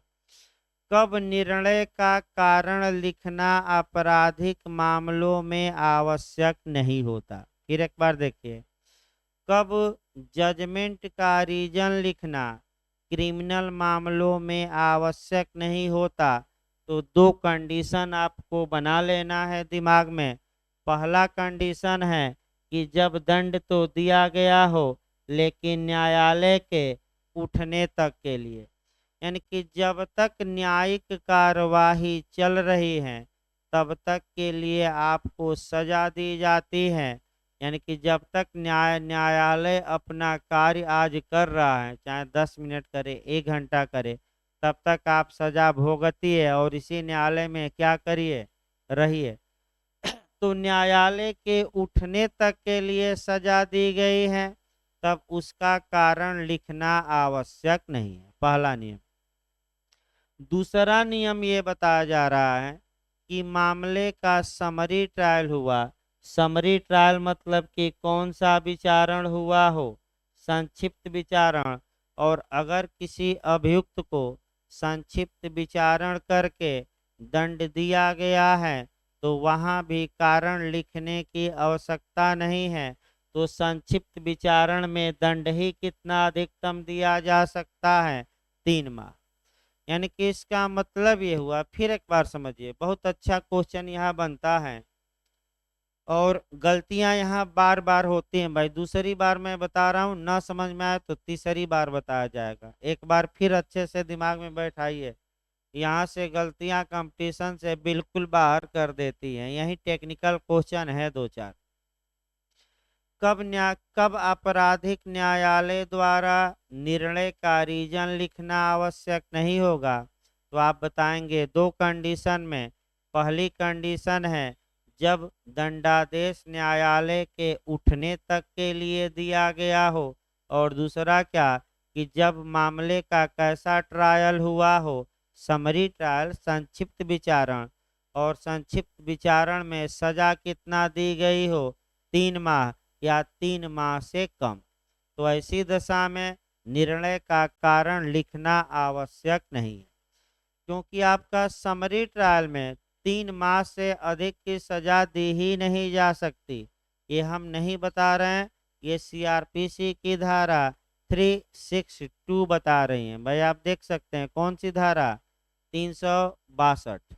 कब निर्णय का कारण लिखना आपराधिक मामलों में आवश्यक नहीं होता। फिर एक बार देखिए, कब जजमेंट का रीजन लिखना क्रिमिनल मामलों में आवश्यक नहीं होता। तो 2 कंडीशन आपको बना लेना है दिमाग में। पहला कंडीशन है कि जब दंड तो दिया गया हो लेकिन न्यायालय के उठने तक के लिए, यानी कि जब तक न्यायिक कार्यवाही चल रही है तब तक के लिए आपको सजा दी जाती है। यानी कि जब तक न्यायालय अपना कार्य आज कर रहा है, चाहे 10 मिनट करे 1 घंटा करे, तब तक आप सजा भुगतिए और इसी न्यायालय में क्या करिए, रहिए। तो न्यायालय के उठने तक के लिए सजा दी गई है, तब उसका कारण लिखना आवश्यक नहीं है। पहला नियम। दूसरा नियम ये बताया जा रहा है कि मामले का समरी ट्रायल हुआ। समरी ट्रायल मतलब कि कौन सा विचारण हुआ हो, संक्षिप्त विचारण। और अगर किसी अभियुक्त को संक्षिप्त विचारण करके दंड दिया गया है तो वहाँ भी कारण लिखने की आवश्यकता नहीं है। तो संक्षिप्त विचारण में दंड ही कितना अधिकतम दिया जा सकता है, 3 माह। यानी कि इसका मतलब ये हुआ, फिर एक बार समझिए, बहुत अच्छा क्वेश्चन यहाँ बनता है और गलतियां यहाँ बार बार होती हैं भाई। दूसरी बार मैं बता रहा हूँ, ना समझ में आए तो तीसरी बार बताया जाएगा। एक बार फिर अच्छे से दिमाग में बैठाइए, यहाँ से गलतियां कंपटीशन से बिल्कुल बाहर कर देती हैं। यही टेक्निकल क्वेश्चन है दो चार। कब आपराधिक न्यायालय द्वारा निर्णय का रीजन लिखना आवश्यक नहीं होगा? तो आप बताएंगे दो कंडीशन में। पहली कंडीशन है जब दंडादेश न्यायालय के उठने तक के लिए दिया गया हो, और दूसरा क्या, कि जब मामले का कैसा ट्रायल हुआ हो, समरी ट्रायल, संक्षिप्त विचारण, और संक्षिप्त विचारण में सजा कितना दी गई हो, 3 माह या 3 माह से कम। तो ऐसी दशा में निर्णय का कारण लिखना आवश्यक नहीं है, क्योंकि आपका समरी ट्रायल में 3 माह से अधिक की सजा दी ही नहीं जा सकती। ये हम नहीं बता रहे हैं, ये सीआरपीसी की धारा 362 बता रही है भाई। आप देख सकते हैं कौन सी धारा, 362।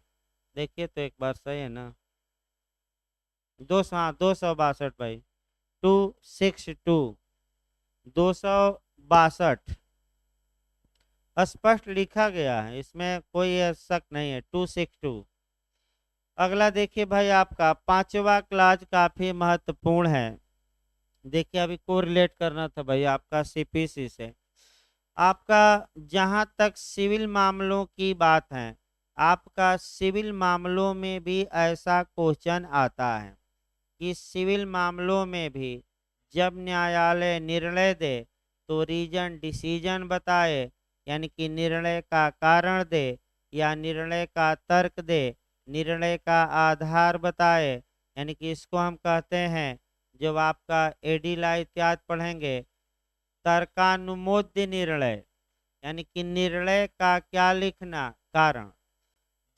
देखिए तो एक बार, सही है ना, 262 भाई, 262, 262 स्पष्ट लिखा गया है, इसमें कोई शक नहीं है, 262। अगला देखिए भाई, आपका पांचवा क्लास काफी महत्वपूर्ण है। देखिए अभी कोरिलेट करना था भाई आपका सीपीसी से। आपका जहां तक सिविल मामलों की बात है, आपका सिविल मामलों में भी ऐसा क्वेश्चन आता है कि सिविल मामलों में भी जब न्यायालय निर्णय दे तो रीजन डिसीजन बताए, यानी कि निर्णय का कारण दे या निर्णय का तर्क दे, निर्णय का आधार बताए। यानी कि इसको हम कहते हैं, जब आपका एडीला इत्यादि पढ़ेंगे, तर्कानुमोद्य निर्णय। यानी कि निर्णय का क्या लिखना, कारण।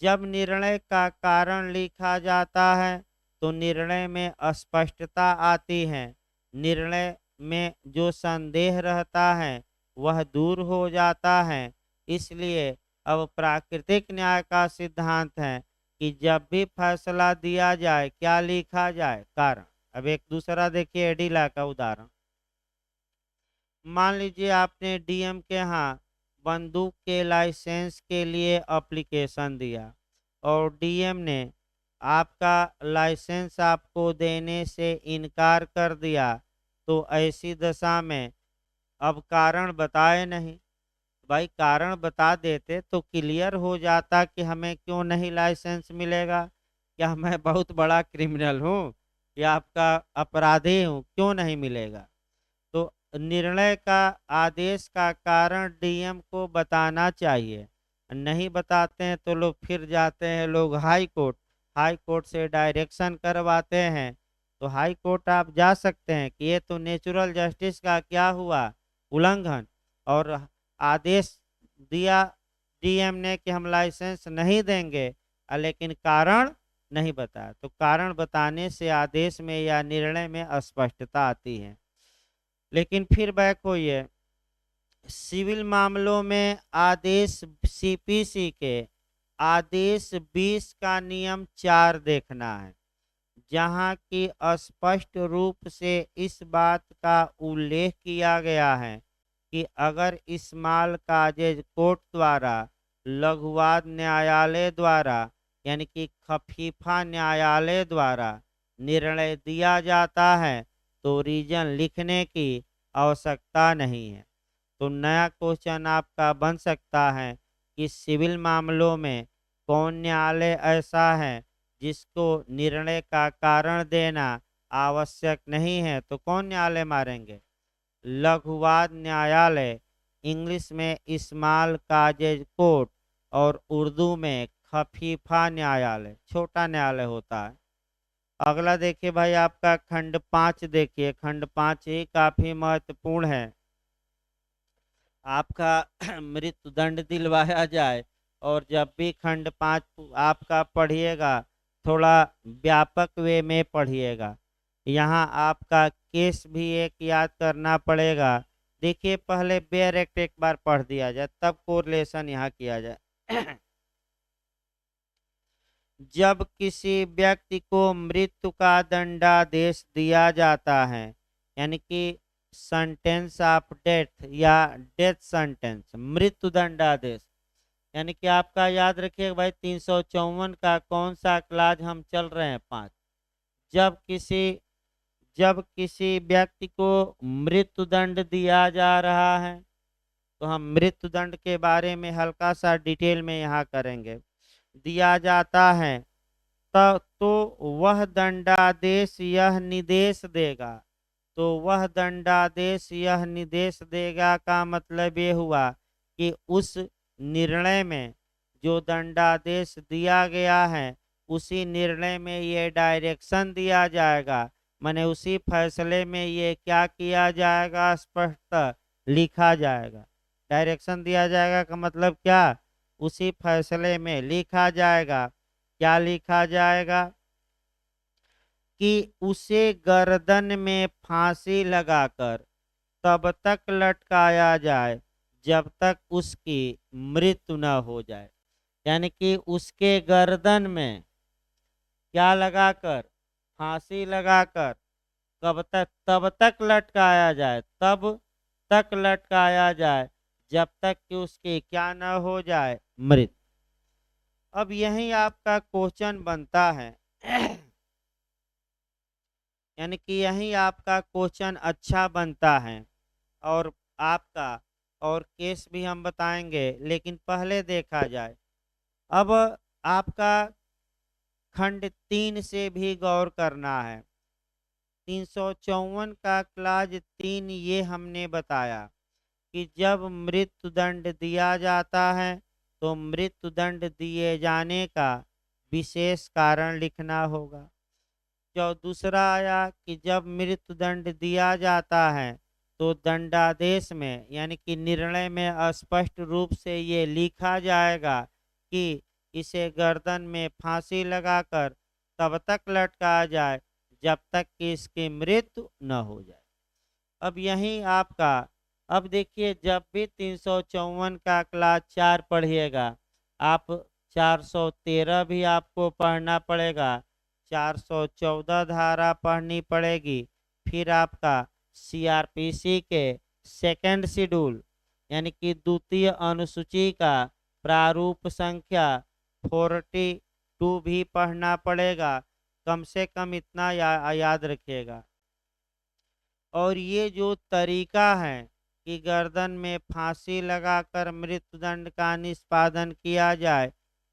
जब निर्णय का कारण लिखा जाता है तो निर्णय में स्पष्टता आती है, निर्णय में जो संदेह रहता है वह दूर हो जाता है। इसलिए अब प्राकृतिक न्याय का सिद्धांत है कि जब भी फैसला दिया जाए क्या लिखा जाए, कारण। अब एक दूसरा देखिए एडीला का उदाहरण। मान लीजिए आपने डीएम के यहाँ बंदूक के लाइसेंस के लिए एप्लीकेशन दिया और डीएम ने आपका लाइसेंस आपको देने से इनकार कर दिया, तो ऐसी दशा में अब कारण बताए नहीं। भाई कारण बता देते तो क्लियर हो जाता कि हमें क्यों नहीं लाइसेंस मिलेगा। क्या मैं बहुत बड़ा क्रिमिनल हूँ या आपका अपराधी हूँ, क्यों नहीं मिलेगा? तो निर्णय का आदेश का कारण डीएम को बताना चाहिए। नहीं बताते हैं तो लोग फिर जाते हैं लोग हाई कोर्ट, हाई कोर्ट से डायरेक्शन करवाते हैं। तो हाई कोर्ट आप जा सकते हैं कि ये तो नेचुरल जस्टिस का क्या हुआ, उल्लंघन, और आदेश दिया डीएम ने कि हम लाइसेंस नहीं देंगे, लेकिन कारण नहीं बताया। तो कारण बताने से आदेश में या निर्णय में अस्पष्टता आती है। लेकिन फिर बैक होइए, सिविल मामलों में आदेश सीपीसी के आदेश 20 का नियम 4 देखना है, जहां की स्पष्ट रूप से इस बात का उल्लेख किया गया है कि अगर स्मॉल काजेज कोर्ट द्वारा, लघुवाद न्यायालय द्वारा, यानी कि खफीफा न्यायालय द्वारा निर्णय दिया जाता है तो रीजन लिखने की आवश्यकता नहीं है। तो नया क्वेश्चन आपका बन सकता है कि सिविल मामलों में कौन न्यायालय ऐसा है जिसको निर्णय का कारण देना आवश्यक नहीं है? तो कौन न्यायालय मारेंगे? लघुवाद न्यायालय, इंग्लिश में स्मॉल काजेज कोर्ट, और उर्दू में खफीफा न्यायालय, छोटा न्यायालय होता है। अगला देखिए भाई आपका खंड 5। देखिए खंड 5 ही काफी महत्वपूर्ण है। आपका मृत्यु दंड दिलवाया जाए, और जब भी खंड 5 आपका पढ़िएगा थोड़ा व्यापक वे में पढ़िएगा। यहाँ आपका केस भी एक याद करना पड़ेगा, देखिए पहले बेयर एक्ट एक बार पढ़ दिया जाए तब कोरिलेशन यहाँ किया जाए। जब किसी व्यक्ति को मृत्यु का दंडादेश दिया जाता है, यानी कि सेंटेंस ऑफ डेथ या डेथ सेंटेंस, मृत्यु दंडादेश, यानी कि आपका याद रखिएगा भाई 354 का कौन सा क्लाज हम चल रहे हैं, 5। जब किसी जब किसी व्यक्ति को मृत्यु दंड दिया जा रहा है, तो हम मृत्यु दंड के बारे में हल्का सा डिटेल में यहाँ करेंगे। दिया जाता है तब तो वह दंडादेश यह निर्देश देगा, तो वह दंडादेश यह निर्देश देगा का मतलब ये हुआ कि उस निर्णय में जो दंडादेश दिया गया है उसी निर्णय में ये डायरेक्शन दिया जाएगा, माने उसी फैसले में ये क्या किया जाएगा, स्पष्ट लिखा जाएगा। डायरेक्शन दिया जाएगा का मतलब क्या, उसी फैसले में लिखा जाएगा। क्या लिखा जाएगा कि उसे गर्दन में फांसी लगाकर तब तक लटकाया जाए जब तक उसकी मृत्यु न हो जाए, यानी कि उसके गर्दन में क्या लगाकर, फांसी लगाकर कब तक, तब तक लटकाया जाए, तब तक लटकाया जाए जब तक कि उसकी क्या न हो जाए, मृत्यु। अब यही आपका क्वेश्चन बनता है, यानी कि यही आपका क्वेश्चन अच्छा बनता है। और आपका और केस भी हम बताएंगे, लेकिन पहले देखा जाए अब आपका खंड 3 से भी गौर करना है। 354 का क्लाज 3 ये हमने बताया कि जब मृत्यु दंड दिया जाता है तो मृत्यु दंड दिए जाने का विशेष कारण लिखना होगा। जो दूसरा आया कि जब मृत्यु दंड दिया जाता है तो दंडादेश में यानी कि निर्णय में स्पष्ट रूप से ये लिखा जाएगा कि इसे गर्दन में फांसी लगाकर तब तक लटकाया जाए जब तक कि इसकी मृत्यु न हो जाए। अब यही आपका, अब देखिए जब भी 354 का क्लास 4 पढ़िएगा आप, 413 भी आपको पढ़ना पड़ेगा, 414 धारा पढ़नी पड़ेगी, फिर आपका सीआरपीसी के सेकंड शेड्यूल यानी कि द्वितीय अनुसूची का प्रारूप संख्या 42 भी पढ़ना पड़ेगा। कम से कम इतना याद रखिएगा। और ये जो तरीका है कि गर्दन में फांसी लगाकर मृत्युदंड का निष्पादन किया जाए,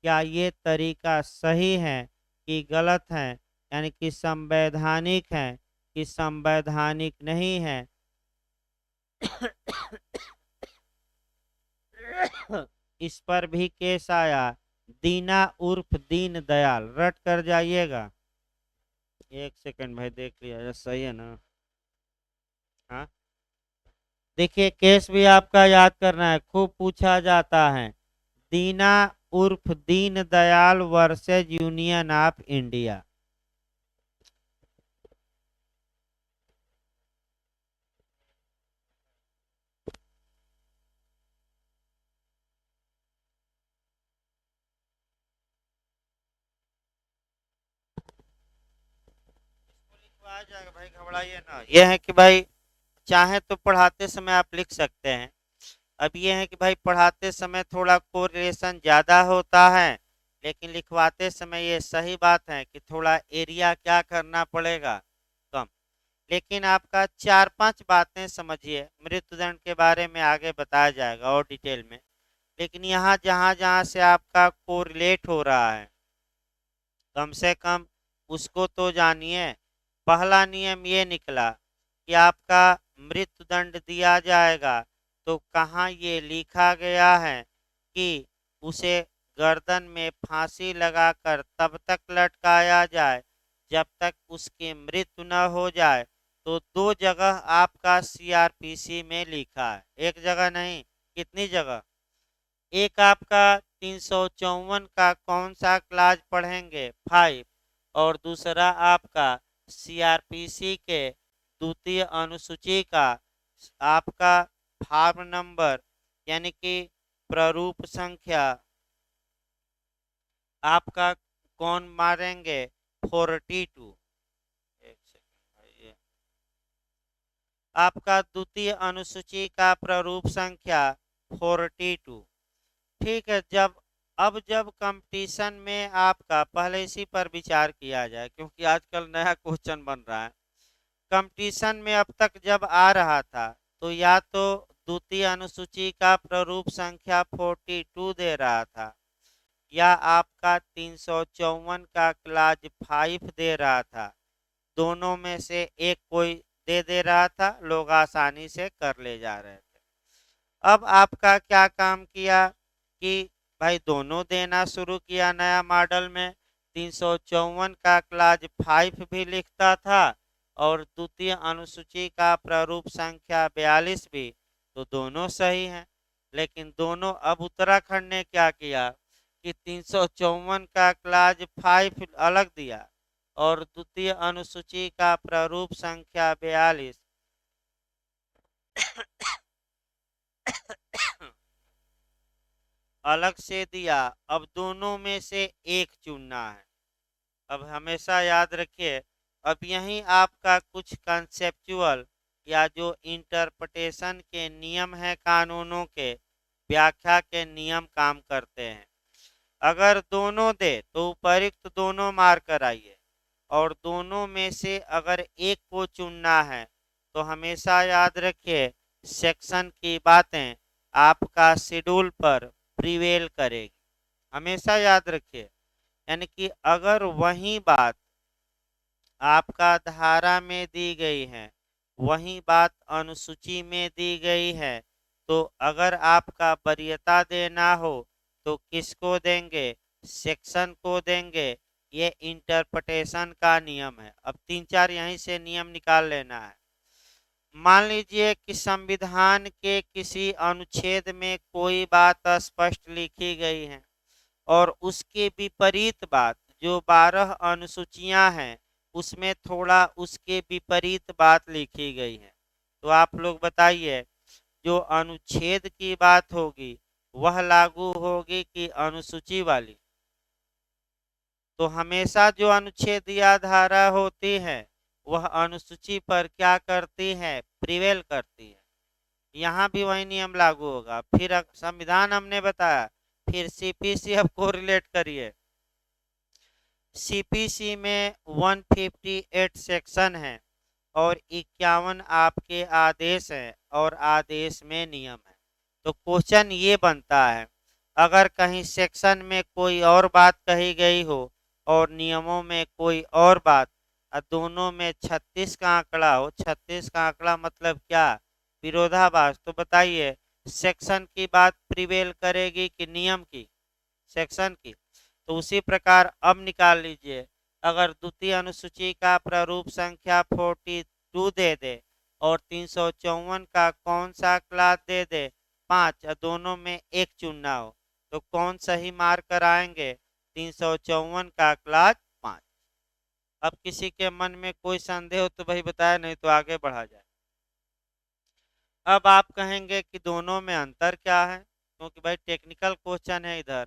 क्या ये तरीका सही है कि गलत है, यानी कि संवैधानिक है कि संवैधानिक नहीं है। इस पर भी केस आया, दीना उर्फ दीन दयाल, रट कर जाइएगा। एक सेकंड भाई देख लिया सही है ना। हाँ देखिए केस भी आपका याद करना है, खूब पूछा जाता है। दीना उर्फ Deen Dayal versus union of India. आ जाएगा भाई, घबराइए ना। यह है कि भाई चाहे तो पढ़ाते समय आप लिख सकते हैं। अब ये है कि भाई पढ़ाते समय थोड़ा कोरिलेशन ज़्यादा होता है, लेकिन लिखवाते समय ये सही बात है कि थोड़ा एरिया क्या करना पड़ेगा, कम। लेकिन आपका 4-5 बातें समझिए, मृत्युदंड के बारे में आगे बताया जाएगा और डिटेल में। लेकिन यहाँ जहाँ जहाँ से आपका कोरिलेट हो रहा है कम से कम उसको तो जानिए। पहला नियम ये निकला कि आपका मृत्युदंड दिया जाएगा तो कहाँ ये लिखा गया है कि उसे गर्दन में फांसी लगाकर तब तक लटकाया जाए जब तक उसकी मृत्यु न हो जाए। तो 2 जगह आपका सीआरपीसी में लिखा है, एक जगह नहीं, कितनी जगह। एक आपका 354 का कौन सा क्लास पढ़ेंगे, 5। और दूसरा आपका सीआरपीसी के द्वितीय अनुसूची का आपका फॉर्म नंबर यानी कि प्रारूप संख्या आपका कौन मारेंगे 42। एक सेकंड भाई, आपका द्वितीय अनुसूची का प्रारूप संख्या 42। ठीक है, जब कंपटीशन में आपका पहले इसी पर विचार किया जाए क्योंकि आजकल नया क्वेश्चन बन रहा है। कंपटीशन में अब तक जब आ रहा था तो या तो द्वितीय अनुसूची का प्रारूप संख्या 42 दे रहा था या आपका 354 का क्लास 5 दे रहा था। दोनों में से एक कोई दे रहा था, लोग आसानी से कर ले जा रहे थे। अब आपका क्या काम किया कि भाई दोनों देना शुरू किया नया मॉडल में। 354 का क्लास 5 भी लिखता था और द्वितीय अनुसूची का प्रारूप संख्या 42 भी, तो दोनों सही हैं। लेकिन दोनों, अब उत्तराखंड ने क्या किया कि 354 का क्लास 5 अलग दिया और द्वितीय अनुसूची का प्रारूप संख्या 42 अलग से दिया। अब दोनों में से एक चुनना है। अब हमेशा याद रखिए, अब यही आपका कुछ कंसेप्चुअल या जो इंटरप्रिटेशन के नियम है, कानूनों के व्याख्या के नियम काम करते हैं। अगर दोनों दे तो उपयुक्त दोनों मार कर आइए, और दोनों में से अगर एक को चुनना है तो हमेशा याद रखिए सेक्शन की बातें आपका शेड्यूल पर प्रिवेल करेगी। हमेशा याद रखिए, यानी कि अगर वही बात आपका धारा में दी गई है, वही बात अनुसूची में दी गई है, तो अगर आपका वरीयता देना हो तो किसको देंगे, सेक्शन को देंगे। ये इंटरप्रिटेशन का नियम है। अब 3-4 यहीं से नियम निकाल लेना है। मान लीजिए कि संविधान के किसी अनुच्छेद में कोई बात स्पष्ट लिखी गई है और उसके विपरीत बात, जो 12 अनुसूचियां हैं उसमें थोड़ा उसके विपरीत बात लिखी गई है। तो आप लोग बताइए, जो अनुच्छेद की बात होगी वह लागू होगी कि अनुसूची वाली। तो हमेशा जो अनुच्छेद या धारा होती है वह अनुसूची पर क्या करती है, प्रिवेल करती है। यहाँ भी वही नियम लागू होगा। फिर संविधान हमने बताया, फिर सीपीसी अब को रिलेट करिए। सीपीसी में 158 सेक्शन है और 51 आपके आदेश हैं और आदेश में नियम है। तो क्वेश्चन ये बनता है, अगर कहीं सेक्शन में कोई और बात कही गई हो और नियमों में कोई और बात, और दोनों में 36 का आंकड़ा हो, 36 का आंकड़ा मतलब क्या, विरोधाभास, तो बताइए सेक्शन की बात प्रिवेल करेगी कि नियम की, सेक्शन की। तो उसी प्रकार अब निकाल लीजिए, अगर द्वितीय अनुसूची का प्रारूप संख्या 42 दे दे और 354 का कौन सा क्लास दे दे 5, और दोनों में एक चुनना हो, तो कौन सही मार कर आएंगे, 354 का क्लास 5। अब किसी के मन में कोई संदेह हो तो भाई बताया, नहीं तो आगे बढ़ा जाए। अब आप कहेंगे कि दोनों में अंतर क्या है, क्योंकि भाई टेक्निकल क्वेश्चन है इधर।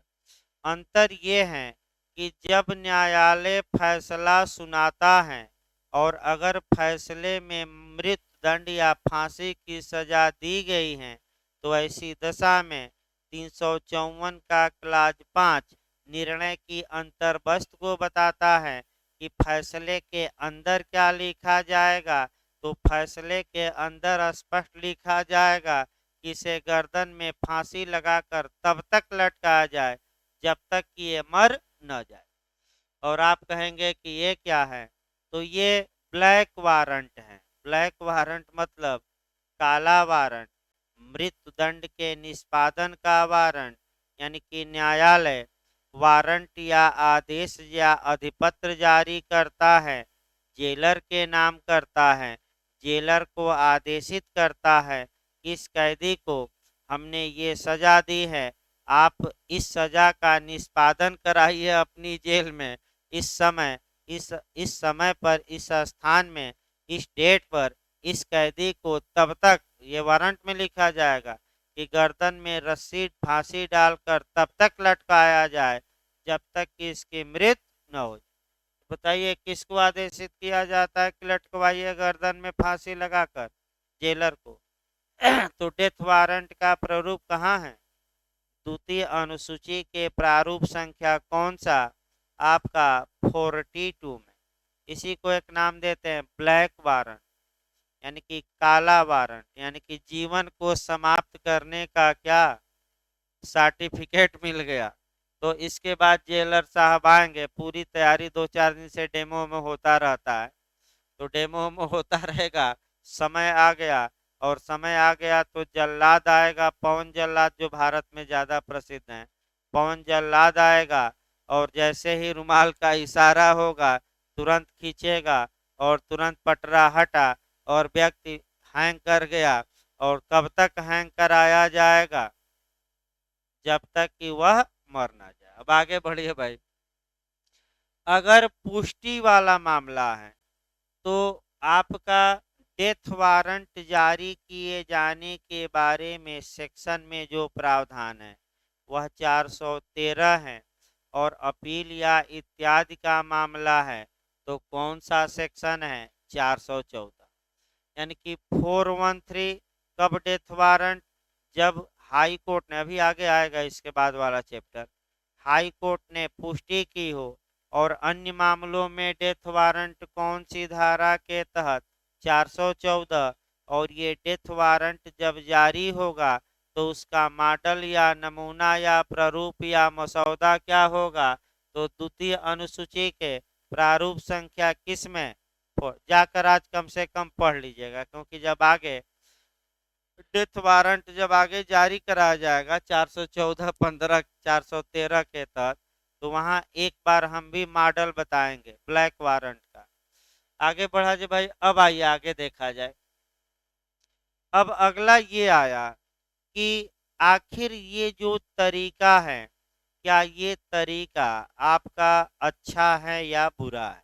अंतर ये है कि जब न्यायालय फैसला सुनाता है और अगर फैसले में मृत्युदंड या फांसी की सजा दी गई है, तो ऐसी दशा में 354 का क्लास 5 निर्णय की अंतर्वस्तु को बताता है कि फैसले के अंदर क्या लिखा जाएगा। तो फैसले के अंदर स्पष्ट लिखा जाएगा कि इसे गर्दन में फांसी लगाकर तब तक लटकाया जाए जब तक कि ये मर न जाए। और आप कहेंगे कि ये क्या है, तो ये ब्लैक वारंट है। ब्लैक वारंट मतलब काला वारंट, मृत्युदंड के निष्पादन का वारंट, यानी कि न्यायालय वारंट या आदेश या अधिपत्र जारी करता है, जेलर के नाम करता है, जेलर को आदेशित करता है, इस कैदी को हमने ये सजा दी है, आप इस सजा का निष्पादन कराइए अपनी जेल में, इस समय, इस समय पर, इस स्थान में, इस डेट पर इस कैदी को तब तक ये वारंट में लिखा जाएगा कि गर्दन में रस्सी फांसी डालकर तब तक लटकाया जाए जब तक कि इसकी मृत्यु न हो। बताइए किसको आदेशित किया जाता है कि लटकवाइए गर्दन में फांसी लगाकर? जेलर को। तो डेथ वारंट का प्रारूप कहाँ है? द्वितीय अनुसूची के प्रारूप संख्या कौन सा? आपका 42 में। इसी को एक नाम देते हैं ब्लैक वारंट, यानी कि काला वारंट, यानी कि जीवन को समाप्त करने का क्या सर्टिफिकेट मिल गया। तो इसके बाद जेलर साहब आएंगे, पूरी तैयारी 2-4 दिन से डेमो में होता रहता है, तो डेमो में होता रहेगा। समय आ गया, और समय आ गया तो जल्लाद आएगा, पवन जल्लाद जो भारत में ज्यादा प्रसिद्ध है। पवन जल्लाद आएगा और जैसे ही रुमाल का इशारा होगा तुरंत खींचेगा और तुरंत पटरा हटा और व्यक्ति हैंग कर गया। और कब तक हैंग कराया जाएगा? जब तक कि वह मर ना जाए। अब आगे बढ़िए भाई। अगर पुष्टि वाला मामला है तो आपका डेथ वारंट जारी किए जाने के बारे में सेक्शन में जो प्रावधान है वह 413 है। और अपील या इत्यादि का मामला है तो कौन सा सेक्शन है? 414। यानी कि 413 कब डेथ वारंट? जब हाई कोर्ट ने, अभी आगे आएगा इसके बाद वाला चैप्टर, हाई कोर्ट ने पुष्टि की हो। और अन्य मामलों में डेथ वारंट कौन सी धारा के तहत? 414। और ये डेथ वारंट जब जारी होगा तो उसका मॉडल या नमूना या प्रारूप या मसौदा क्या होगा? तो द्वितीय अनुसूची के प्रारूप संख्या किस में? जाकर आज कम से कम पढ़ लीजिएगा, क्योंकि जब आगे डेथ वारंट जब आगे जारी कराया जाएगा 414, 15, 413 के तहत, तो वहां एक बार हम भी मॉडल बताएंगे ब्लैक वारंट का। आगे बढ़ा जी भाई। अब आइए आगे देखा जाए। अब अगला ये आया कि आखिर ये जो तरीका है, क्या ये तरीका आपका अच्छा है या बुरा है?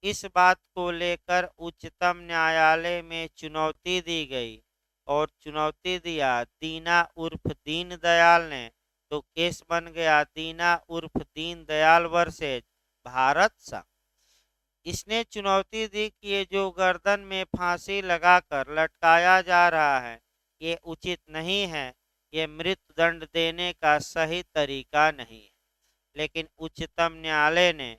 इस बात को लेकर उच्चतम न्यायालय में चुनौती दी गई, और चुनौती दिया दीना उर्फ दीन दयाल ने। तो केस बन गया दीना उर्फ दीन दयाल वर्सेज भारत संघ। इसने चुनौती दी कि ये जो गर्दन में फांसी लगाकर लटकाया जा रहा है ये उचित नहीं है, ये मृत्यु दंड देने का सही तरीका नहीं है। लेकिन उच्चतम न्यायालय ने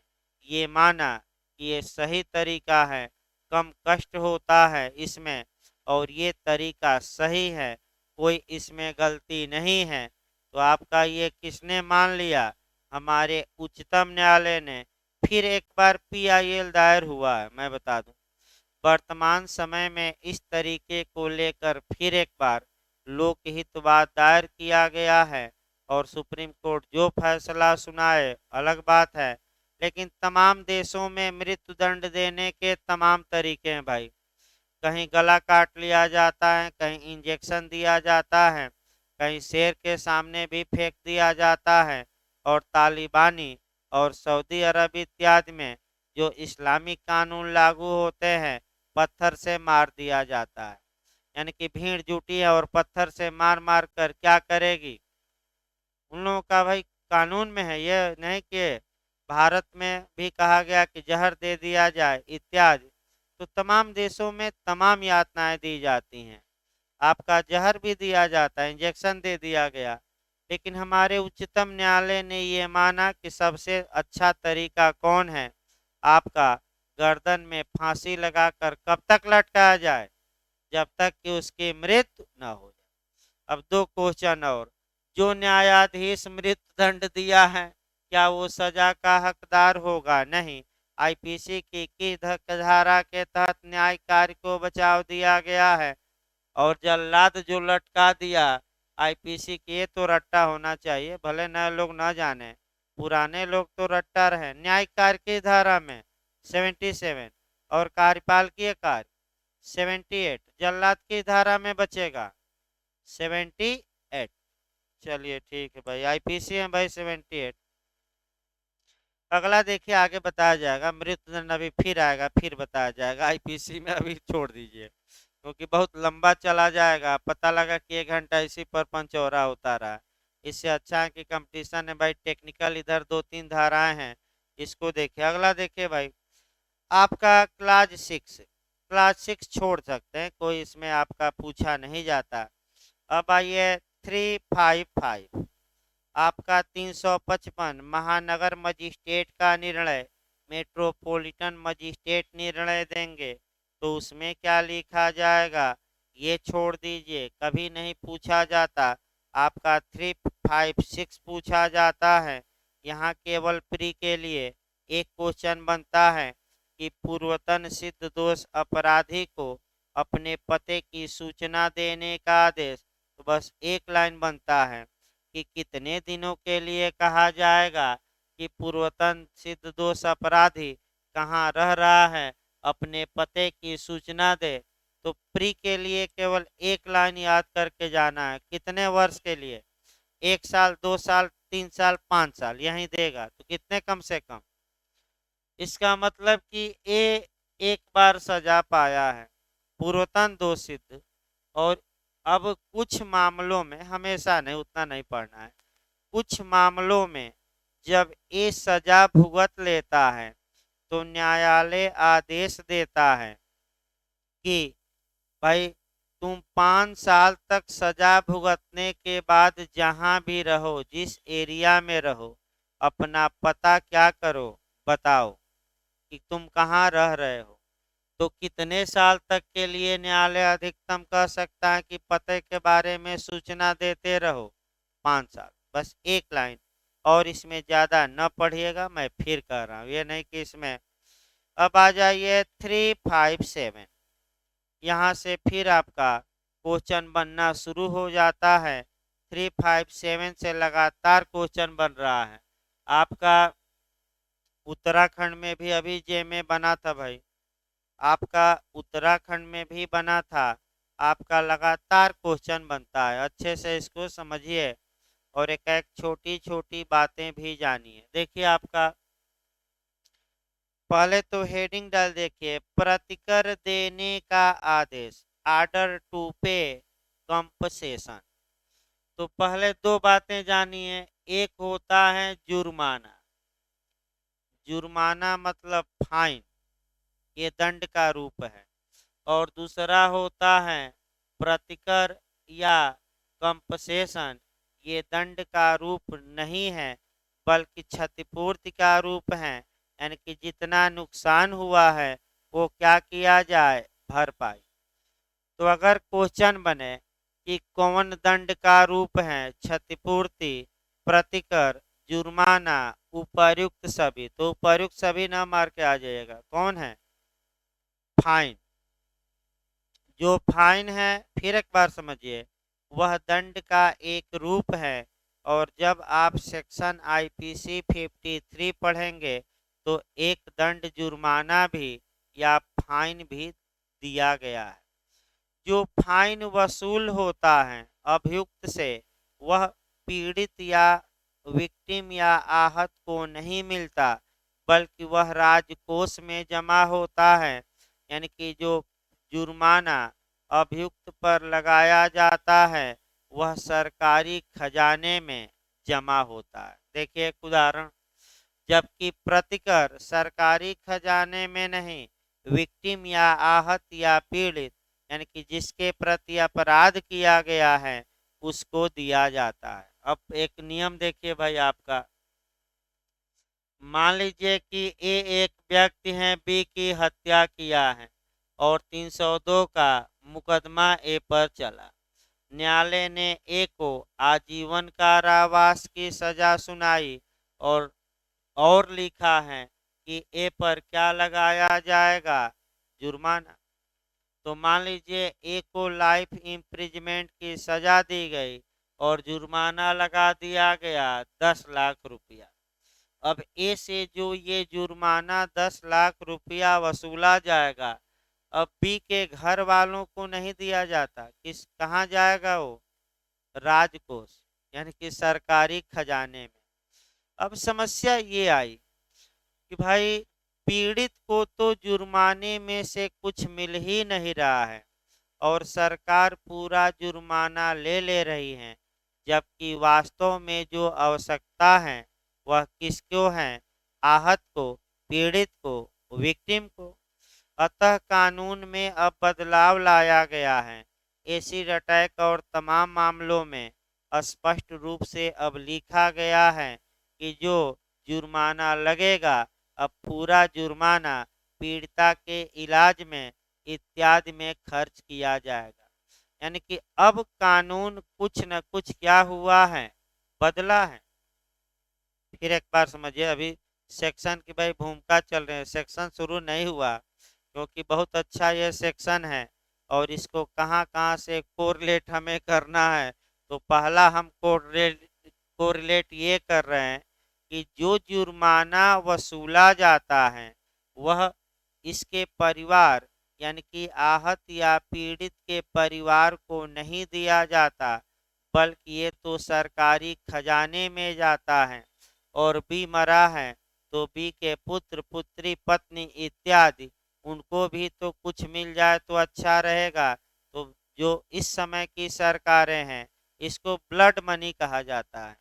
ये माना कि ये सही तरीका है, कम कष्ट होता है इसमें, और ये तरीका सही है, कोई इसमें गलती नहीं है। तो आपका ये किसने मान लिया? हमारे उच्चतम न्यायालय ने। फिर एक बार पीआईएल दायर हुआ है, मैं बता दूं। वर्तमान समय में इस तरीके को लेकर फिर एक बार लोकहितवाद दायर किया गया है, और सुप्रीम कोर्ट जो फैसला सुनाए अलग बात है। लेकिन तमाम देशों में मृत्यु दंड देने के तमाम तरीके हैं भाई। कहीं गला काट लिया जाता है, कहीं इंजेक्शन दिया जाता है, कहीं शेर के सामने भी फेंक दिया जाता है। और तालिबानी और सऊदी अरब इत्यादि में जो इस्लामिक कानून लागू होते हैं पत्थर से मार दिया जाता है। यानी कि भीड़ जुटी है और पत्थर से मार मार कर क्या करेगी? उन लोगों का भाई कानून में है, ये नहीं कि भारत में भी कहा गया कि जहर दे दिया जाए इत्यादि। तो तमाम देशों में तमाम यातनाएं दी जाती हैं, आपका जहर भी दिया जाता है, इंजेक्शन दे दिया गया। लेकिन हमारे उच्चतम न्यायालय ने ये माना कि सबसे अच्छा तरीका कौन है? आपका गर्दन में फांसी लगाकर कब तक लटकाया जाए? जब तक कि उसकी मृत्यु न हो जाए। अब दो क्वेश्चन और। जो न्यायाधीश मृत्यु दंड दिया है क्या वो सजा का हकदार होगा? नहीं। आईपीसी की किस धारा के तहत न्याय कार्य को बचाव दिया गया है? और जल्लाद जो लटका दिया आईपीसी के, ये तो रट्टा होना चाहिए, भले नए लोग ना जाने, पुराने लोग तो रट्टा रहे। न्यायिक कार्य की धारा में 77, और कार्यपालकीय कार्य 78, जल्लाद की धारा में बचेगा 78। चलिए ठीक है भाई, आईपीसी है भाई 78। अगला देखिए आगे बताया जाएगा, मृत्युदंड अभी फिर आएगा, फिर बताया जाएगा आईपीसी में, अभी छोड़ दीजिए। क्योंकि बहुत लंबा चला जाएगा, पता लगा कि 1 घंटा इसी पर पंचौरा होता रहा। इससे अच्छा है कि कंपटीशन है भाई, टेक्निकल इधर 2-3 धाराएं हैं, इसको देखिए। अगला देखिए भाई, आपका क्लास 6 छोड़ सकते हैं, कोई इसमें आपका पूछा नहीं जाता। अब आइए 355, आपका 355 महानगर मजिस्ट्रेट का निर्णय, मेट्रोपॉलिटन मजिस्ट्रेट निर्णय देंगे, तो उसमें क्या लिखा जाएगा, ये छोड़ दीजिए, कभी नहीं पूछा जाता। आपका 356 पूछा जाता है। यहाँ केवल प्री के लिए एक क्वेश्चन बनता है कि पूर्वतन सिद्ध दोष अपराधी को अपने पते की सूचना देने का आदेश, तो बस एक लाइन बनता है कि कितने दिनों के लिए कहा जाएगा कि पूर्वतन सिद्ध दोष अपराधी कहाँ रह रहा है, अपने पते की सूचना दे। तो प्री के लिए केवल एक लाइन याद करके जाना है, कितने वर्ष के लिए, 1 साल, 2 साल, 3 साल, 5 साल, यही देगा। तो कितने, कम से कम, इसका मतलब कि ए एक बार सजा पाया है, पूर्वतन दोष सिद्ध। और अब कुछ मामलों में, हमेशा नहीं, उतना नहीं पढ़ना है, कुछ मामलों में जब ये सजा भुगत लेता है तो न्यायालय आदेश देता है कि भाई तुम 5 साल तक सजा भुगतने के बाद जहां भी रहो, जिस एरिया में रहो, अपना पता क्या करो, बताओ कि तुम कहाँ रह रहे हो। तो कितने साल तक के लिए न्यायालय अधिकतम कह सकता है कि पते के बारे में सूचना देते रहो, 5 साल, बस एक लाइन। और इसमें ज्यादा न पढ़िएगा, मैं फिर कह रहा हूँ, ये नहीं कि इसमें। अब आ जाइए 357, यहाँ से फिर आपका क्वेश्चन बनना शुरू हो जाता है। 357 से लगातार क्वेश्चन बन रहा है आपका। उत्तराखंड में भी अभी जे में बना था भाई, आपका उत्तराखंड में भी बना था। आपका लगातार क्वेश्चन बनता है, अच्छे से इसको समझिए और एक एक छोटी छोटी बातें भी जानिए। देखिए आपका पहले तो हेडिंग डाल, देखिए, प्रतिकर देने का आदेश, आर्डर टू पे कंपसेशन। तो पहले दो बातें जानिए, एक होता है जुर्माना, जुर्माना मतलब फाइन, ये दंड का रूप है। और दूसरा होता है प्रतिकर या कंपसेशन, ये दंड का रूप नहीं है बल्कि क्षतिपूर्ति का रूप है, यानी कि जितना नुकसान हुआ है वो क्या किया जाए, भरपाई। तो अगर क्वेश्चन बने कि कौन दंड का रूप है, क्षतिपूर्ति, प्रतिकर, जुर्माना, उपर्युक्त सभी, तो उपर्युक्त सभी ना मार के आ जाएगा, कौन है, फाइन। जो फाइन है, फिर एक बार समझिए, वह दंड का एक रूप है। और जब आप सेक्शन आईपीसी 53 पढ़ेंगे तो एक दंड जुर्माना भी या फाइन भी दिया गया है। जो फाइन वसूल होता है अभियुक्त से, वह पीड़ित या विक्टिम या आहत को नहीं मिलता बल्कि वह राजकोष में जमा होता है। यानी कि जो जुर्माना अभियुक्त पर लगाया जाता है वह सरकारी खजाने में जमा होता है। देखिए एक उदाहरण, जबकि प्रतिकर सरकारी खजाने में नहीं, विक्टिम या आहत या पीड़ित, यानी कि जिसके प्रति अपराध किया गया है, उसको दिया जाता है। अब एक नियम देखिए भाई आपका, मान लीजिए कि ए एक व्यक्ति है, बी की हत्या किया है और 302 का मुकदमा ए पर चला। न्यायालय ने ए को आजीवन कारावास की सजा सुनाई और लिखा है कि ए पर क्या लगाया जाएगा, जुर्माना। तो मान लीजिए ए को लाइफ इम्प्रिजमेंट की सजा दी गई और जुर्माना लगा दिया गया 10 लाख रुपया। अब ए से जो ये जुर्माना 10 लाख रुपया वसूला जाएगा, अब बी के घर वालों को नहीं दिया जाता, किस कहाँ जाएगा वो, राजकोष, यानी कि सरकारी खजाने में। अब समस्या ये आई कि भाई पीड़ित को तो जुर्माने में से कुछ मिल ही नहीं रहा है और सरकार पूरा जुर्माना ले रही है, जबकि वास्तव में जो आवश्यकता है वह किसको है? आहत को, पीड़ित को, विक्टिम को। अतः कानून में अब बदलाव लाया गया है। एसिड अटैक और तमाम मामलों में स्पष्ट रूप से अब लिखा गया है कि जो जुर्माना लगेगा, अब पूरा जुर्माना पीड़िता के इलाज में इत्यादि में खर्च किया जाएगा। यानी कि अब कानून कुछ न कुछ क्या हुआ है? बदला है। फिर एक बार समझिए, अभी सेक्शन की भाई भूमिका चल रहे हैं, सेक्शन शुरू नहीं हुआ, क्योंकि बहुत अच्छा ये सेक्शन है और इसको कहाँ कहाँ से कोरिलेट हमें करना है। तो पहला हम कोरिलेट ये कर रहे हैं कि जो जुर्माना वसूला जाता है वह इसके परिवार यानी कि आहत या पीड़ित के परिवार को नहीं दिया जाता, बल्कि ये तो सरकारी खजाने में जाता है। और बी मरा है तो बी के पुत्र, पुत्री, पत्नी इत्यादि उनको भी तो कुछ मिल जाए तो अच्छा रहेगा। तो जो इस समय की सरकारें हैं इसको ब्लड मनी कहा जाता है।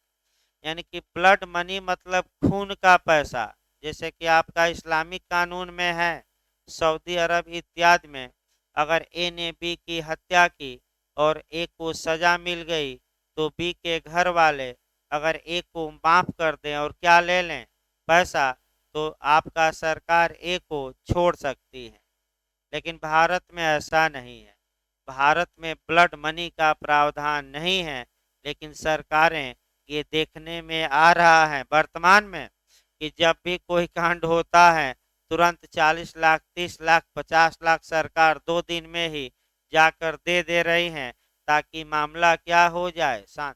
यानी कि ब्लड मनी मतलब खून का पैसा। जैसे कि आपका इस्लामिक कानून में है, सऊदी अरब इत्यादि में, अगर ए ने बी की हत्या की और ए को सजा मिल गई तो बी के घर वाले अगर ए को माफ कर दें और क्या ले लें? पैसा, तो आपका सरकार ए को छोड़ सकती है। लेकिन भारत में ऐसा नहीं है। भारत में ब्लड मनी का प्रावधान नहीं है, लेकिन सरकारें ये देखने में आ रहा है वर्तमान में कि जब भी कोई कांड होता है तुरंत 40 लाख, 30 लाख, 50 लाख सरकार 2 दिन में ही जाकर दे रही हैं, ताकि मामला क्या हो जाए? शांत।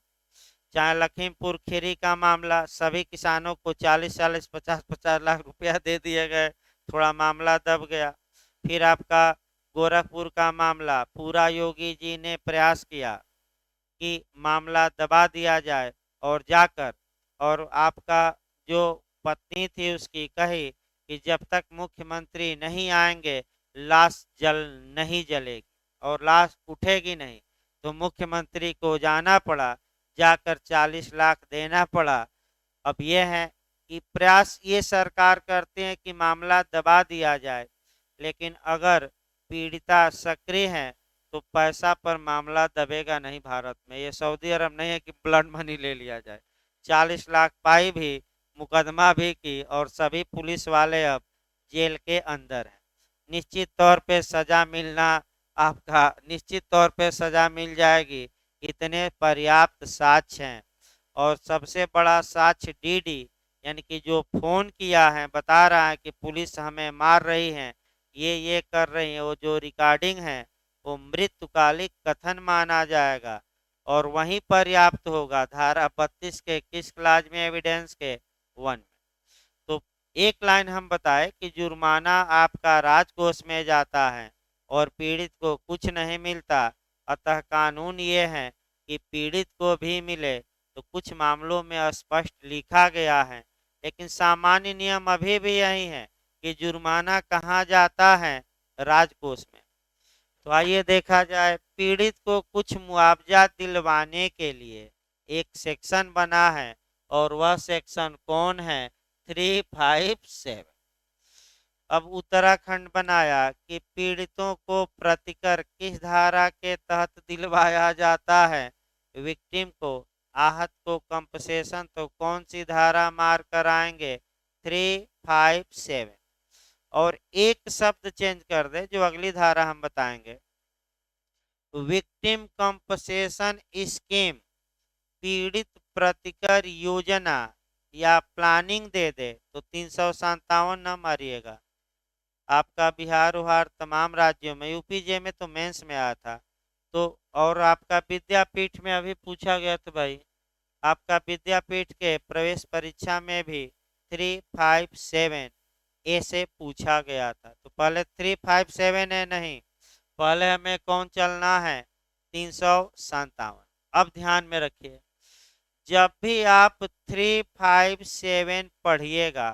चाहे लखीमपुर खीरी का मामला, सभी किसानों को 40-40, 50-50 लाख रुपया दे दिए गए, थोड़ा मामला दब गया। फिर आपका गोरखपुर का मामला, पूरा योगी जी ने प्रयास किया कि मामला दबा दिया जाए और जाकर और आपका जो पत्नी थी उसकी कही कि जब तक मुख्यमंत्री नहीं आएंगे लाश नहीं जलेगी और लाश उठेगी नहीं। तो मुख्यमंत्री को जाना पड़ा, जाकर 40 लाख देना पड़ा। अब यह है कि प्रयास ये सरकार करते हैं कि मामला दबा दिया जाए, लेकिन अगर पीड़िता सक्रिय है तो पैसा पर मामला दबेगा नहीं। भारत में ये सऊदी अरब नहीं है कि ब्लड मनी ले लिया जाए। 40 लाख पाई भी, मुकदमा भी की और सभी पुलिस वाले अब जेल के अंदर हैं। निश्चित तौर पे सजा मिलना, आपका निश्चित तौर पे सजा मिल जाएगी, इतने पर्याप्त साक्ष्य हैं। और सबसे बड़ा साक्ष्य डीडी यानी कि जो फोन किया है बता रहा है कि पुलिस हमें मार रही है, ये कर रही है, वो जो रिकॉर्डिंग है वो मृत्युकालिक कथन माना जाएगा और वहीं पर्याप्त होगा धारा 32 के किस क्लाज में? एविडेंस के 1 में। तो एक लाइन हम बताए कि जुर्माना आपका राजकोष में जाता है और पीड़ित को कुछ नहीं मिलता। अतः कानून ये है कि पीड़ित को भी मिले। तो कुछ मामलों में स्पष्ट लिखा गया है, लेकिन सामान्य नियम अभी भी यही है कि जुर्माना कहाँ जाता है? राजकोष में। तो आइए देखा जाए, पीड़ित को कुछ मुआवजा दिलवाने के लिए एक सेक्शन बना है और वह सेक्शन कौन है? 357। अब उत्तराखंड बनाया कि पीड़ितों को प्रतिकर किस धारा के तहत दिलवाया जाता है? विक्टिम को। आहत को कंपसेशन तो कौन सी धारा मार कर आएंगे? 357। और एक शब्द चेंज कर दे जो अगली धारा हम बताएंगे, विक्टिम कंपसेशन स्कीम, पीड़ित प्रतिकर योजना या प्लानिंग दे दे तो 357 न मारिएगा। आपका बिहार उहार तमाम राज्यों में, यूपीजे में तो मेंस में आया था। तो और आपका विद्यापीठ में अभी पूछा गया तो भाई आपका विद्यापीठ के प्रवेश परीक्षा में भी 357 ए से पूछा गया था। तो पहले 357 है नहीं, पहले हमें कौन चलना है? 357। अब ध्यान में रखिए, जब भी आप 357 पढ़िएगा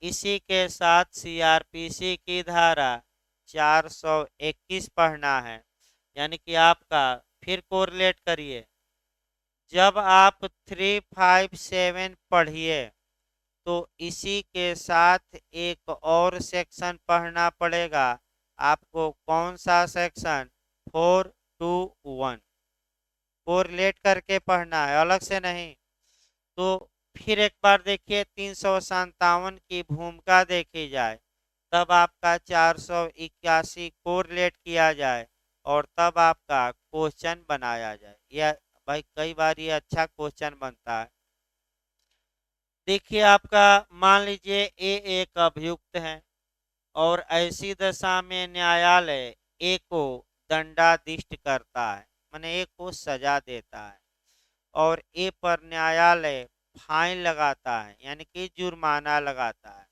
इसी के साथ सीआरपीसी की धारा 421 पढ़ना है यानी कि आपका, फिर कोरिलेट करिए, जब आप 357 पढ़िए तो इसी के साथ एक और सेक्शन पढ़ना पड़ेगा आपको। कौन सा सेक्शन? 421, कोरिलेट करके पढ़ना है, अलग से नहीं। तो फिर एक बार देखिए 357 की भूमिका देखी जाए, तब आपका 481 कोरिलेट किया जाए और तब आपका क्वेश्चन बनाया जाए। यह भाई कई बार ये अच्छा क्वेश्चन बनता है। देखिए आपका, मान लीजिए ए एक अभियुक्त है और ऐसी दशा में न्यायालय ए को दंडाधिष्ट करता है, माने ए को सजा देता है, और ए पर न्यायालय फाइन लगाता है, यानी कि जुर्माना लगाता है।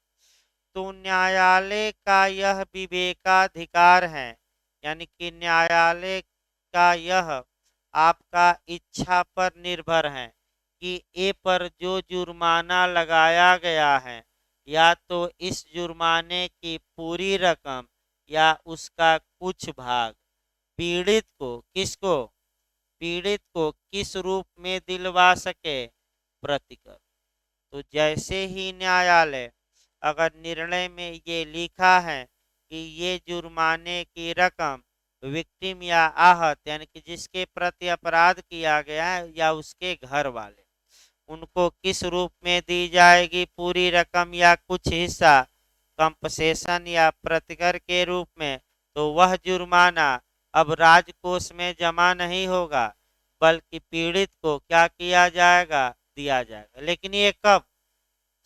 तो न्यायालय का यह विवेकाधिकार है, यानी कि न्यायालय का यह आपका इच्छा पर निर्भर है कि ए पर जो जुर्माना लगाया गया है, या तो इस जुर्माने की पूरी रकम या उसका कुछ भाग पीड़ित को, किसको? पीड़ित को किस रूप में दिलवा सके? प्रतिकर। तो जैसे ही न्यायालय अगर निर्णय में ये लिखा है कि ये जुर्माने की रकम विक्टिम या आहत, यानी कि जिसके प्रति अपराध किया गया है या उसके घर वाले, उनको किस रूप में दी जाएगी, पूरी रकम या कुछ हिस्सा, कंपसेशन या प्रतिकर के रूप में, तो वह जुर्माना अब राजकोष में जमा नहीं होगा, बल्कि पीड़ित को क्या किया जाएगा? दिया जाएगा। लेकिन ये कब?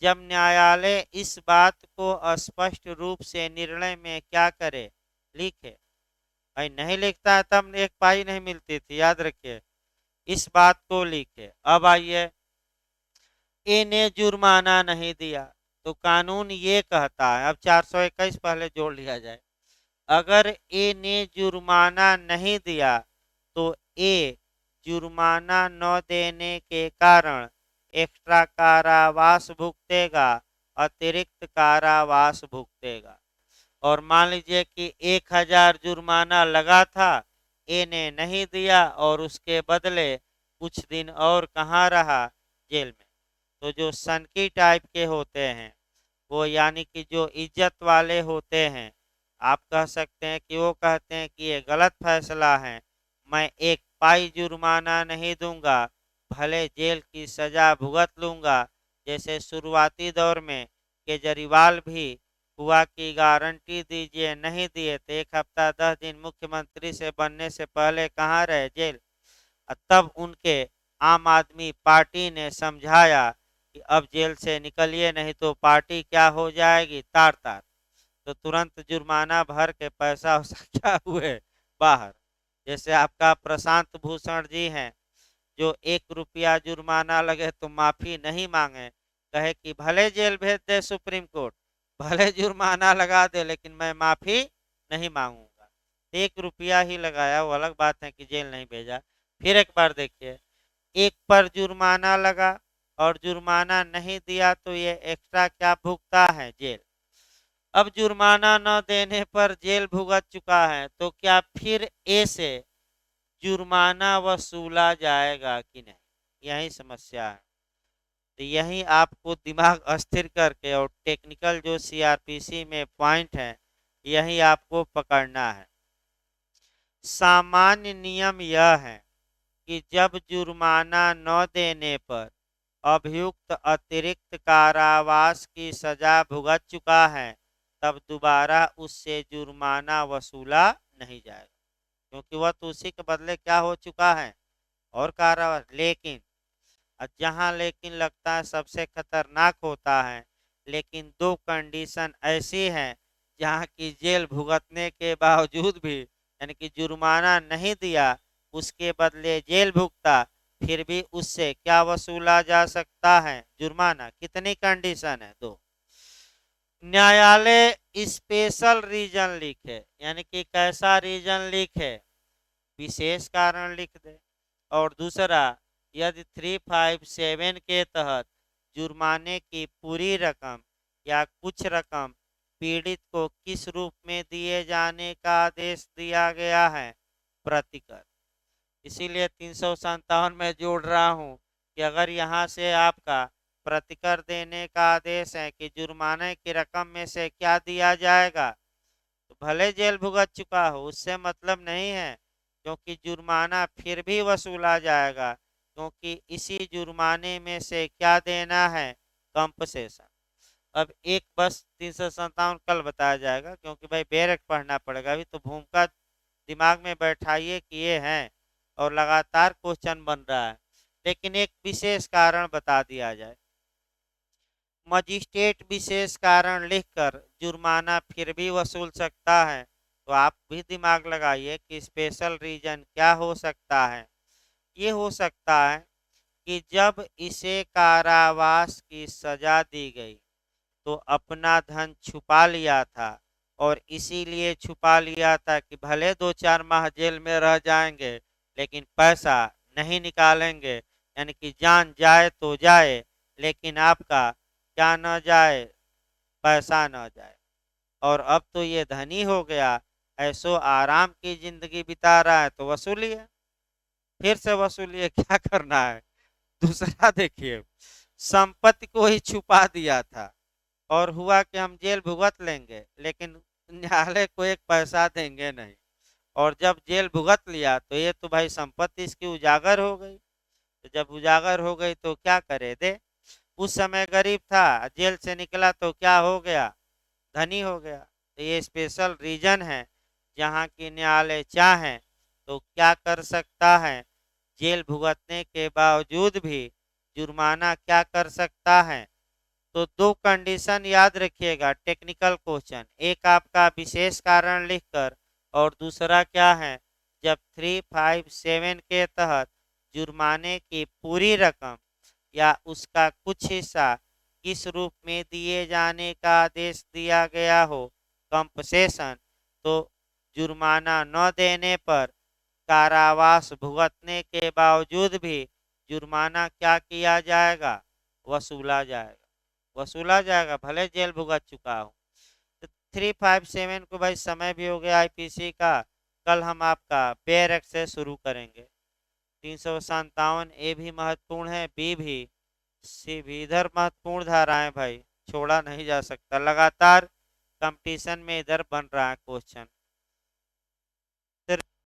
जब न्यायालय इस बात को स्पष्ट रूप से निर्णय में क्या करे? लिखे। भाई नहीं लिखता है तब एक पाई नहीं मिलती थी, याद रखिए, इस बात को लिखे। अब आइए, ए ने जुर्माना नहीं दिया तो कानून ये कहता है, अब 421 पहले जोड़ लिया जाए, अगर ए ने जुर्माना नहीं दिया तो ए जुर्माना न देने के कारण एक्स्ट्रा कारावास भुगतेगा, अतिरिक्त कारावास भुगतेगा। और मान लीजिए कि 1000 जुर्माना लगा था, ए ने नहीं दिया और उसके बदले कुछ दिन और कहाँ रहा? जेल में। तो जो सनकी टाइप के होते हैं वो, यानी कि जो इज्जत वाले होते हैं, आप कह सकते हैं कि वो कहते हैं कि ये गलत फैसला है, मैं एक पाई जुर्माना नहीं दूंगा, भले जेल की सजा भुगत लूंगा। जैसे शुरुआती दौर में केजरीवाल भी हुआ कि गारंटी दीजिए, नहीं दिए तो 1 हफ्ता 10 दिन मुख्यमंत्री से बनने से पहले कहाँ रहे? जेल। तब उनके आम आदमी पार्टी ने समझाया कि अब जेल से निकलिए, नहीं तो पार्टी क्या हो जाएगी? तार तार। तो तुरंत जुर्माना भर के पैसा वैसा क्या हुए बाहर। जैसे आपका प्रशांत भूषण जी हैं, जो 1 रुपया जुर्माना लगे तो माफी नहीं मांगे, कहे कि भले जेल भेज दे सुप्रीम कोर्ट, भले जुर्माना लगा दे, लेकिन मैं माफी नहीं मांगूंगा। 1 रुपया ही लगाया, वो अलग बात है कि जेल नहीं भेजा। फिर एक बार देखिए, एक पर जुर्माना लगा और जुर्माना नहीं दिया तो ये एक्स्ट्रा क्या भुगता है? जेल। अब जुर्माना न देने पर जेल भुगत चुका है तो क्या फिर ए से जुर्माना वसूला जाएगा कि नहीं? यही समस्या है। तो यही आपको दिमाग अस्थिर करके और टेक्निकल जो सीआरपीसी में पॉइंट है, यही आपको पकड़ना है। सामान्य नियम यह है कि जब जुर्माना न देने पर अभियुक्त अतिरिक्त कारावास की सजा भुगत चुका है, तब दोबारा उससे जुर्माना वसूला नहीं जाएगा, क्योंकि वह तो उसी के बदले क्या हो चुका है? और कारावास। लेकिन जहाँ लेकिन लगता है सबसे खतरनाक होता है, लेकिन दो कंडीशन ऐसी हैं जहाँ की जेल भुगतने के बावजूद भी, यानी कि जुर्माना नहीं दिया, उसके बदले जेल भुगता, फिर भी उससे क्या वसूला जा सकता है? जुर्माना। कितनी कंडीशन है? दो। न्यायालय स्पेशल रीजन लिखे, यानी कि कैसा रीजन लिखे? विशेष कारण लिख दे। और दूसरा, यदि 357 के तहत जुर्माने की पूरी रकम या कुछ रकम पीड़ित को किस रूप में दिए जाने का आदेश दिया गया है? प्रतिकर। इसीलिए 357 में जोड़ रहा हूँ कि अगर यहाँ से आपका प्रतिकर देने का आदेश है कि जुर्माने की रकम में से क्या दिया जाएगा, तो भले जेल भुगत चुका हो उससे मतलब नहीं है, क्योंकि जुर्माना फिर भी वसूला जाएगा, क्योंकि इसी जुर्माने में से क्या देना है, कंपसेशन। अब एक बस 357 कल बताया जाएगा, क्योंकि भाई बैरक पढ़ना पड़ेगा अभी तो। भूमिका दिमाग में बैठाइए कि ये हैं और लगातार क्वेश्चन बन रहा है, लेकिन एक विशेष कारण बता दिया जाए। मजिस्ट्रेट विशेष कारण लिखकर जुर्माना फिर भी वसूल सकता है, तो आप भी दिमाग लगाइए कि स्पेशल रीजन क्या हो सकता है। ये हो सकता है कि जब इसे कारावास की सजा दी गई तो अपना धन छुपा लिया था, और इसीलिए छुपा लिया था कि भले 2-4 माह जेल में रह जाएंगे लेकिन पैसा नहीं निकालेंगे, यानी कि जान जाए तो जाए लेकिन आपका क्या न जाए, पैसा न जाए। और अब तो ये धनी हो गया, ऐसो आराम की जिंदगी बिता रहा है, तो वसूलिए, फिर से वसूलिए, क्या करना है। दूसरा देखिए, संपत्ति को ही छुपा दिया था और हुआ कि हम जेल भुगत लेंगे लेकिन न्यायालय को एक पैसा देंगे नहीं, और जब जेल भुगत लिया तो ये तो भाई संपत्ति इसकी उजागर हो गई। तो जब उजागर हो गई तो क्या करे दे। उस समय गरीब था, जेल से निकला तो क्या हो गया, धनी हो गया। तो ये स्पेशल रीजन है जहाँ की न्यायालय चाहे तो क्या कर सकता है, जेल भुगतने के बावजूद भी जुर्माना क्या कर सकता है। तो दो कंडीशन याद रखिएगा, टेक्निकल क्वेश्चन, एक आपका विशेष कारण लिखकर, और दूसरा क्या है, जब 357 के तहत जुर्माने की पूरी रकम या उसका कुछ हिस्सा किस रूप में दिए जाने का आदेश दिया गया हो, कंपसेशन, तो जुर्माना न देने पर कारावास भुगतने के बावजूद भी जुर्माना क्या किया जाएगा, वसूला जाएगा, वसूला जाएगा भले जेल भुगत चुका हो। तो 357 को भाई समय भी हो गया आईपीसी का, कल हम आपका बेयर एक्ट से शुरू करेंगे। 357 ए भी महत्वपूर्ण है, बी भी, सी भी, इधर महत्वपूर्ण धाराएं भाई, छोड़ा नहीं जा सकता, लगातार कंपटीशन में इधर बन रहा है क्वेश्चन।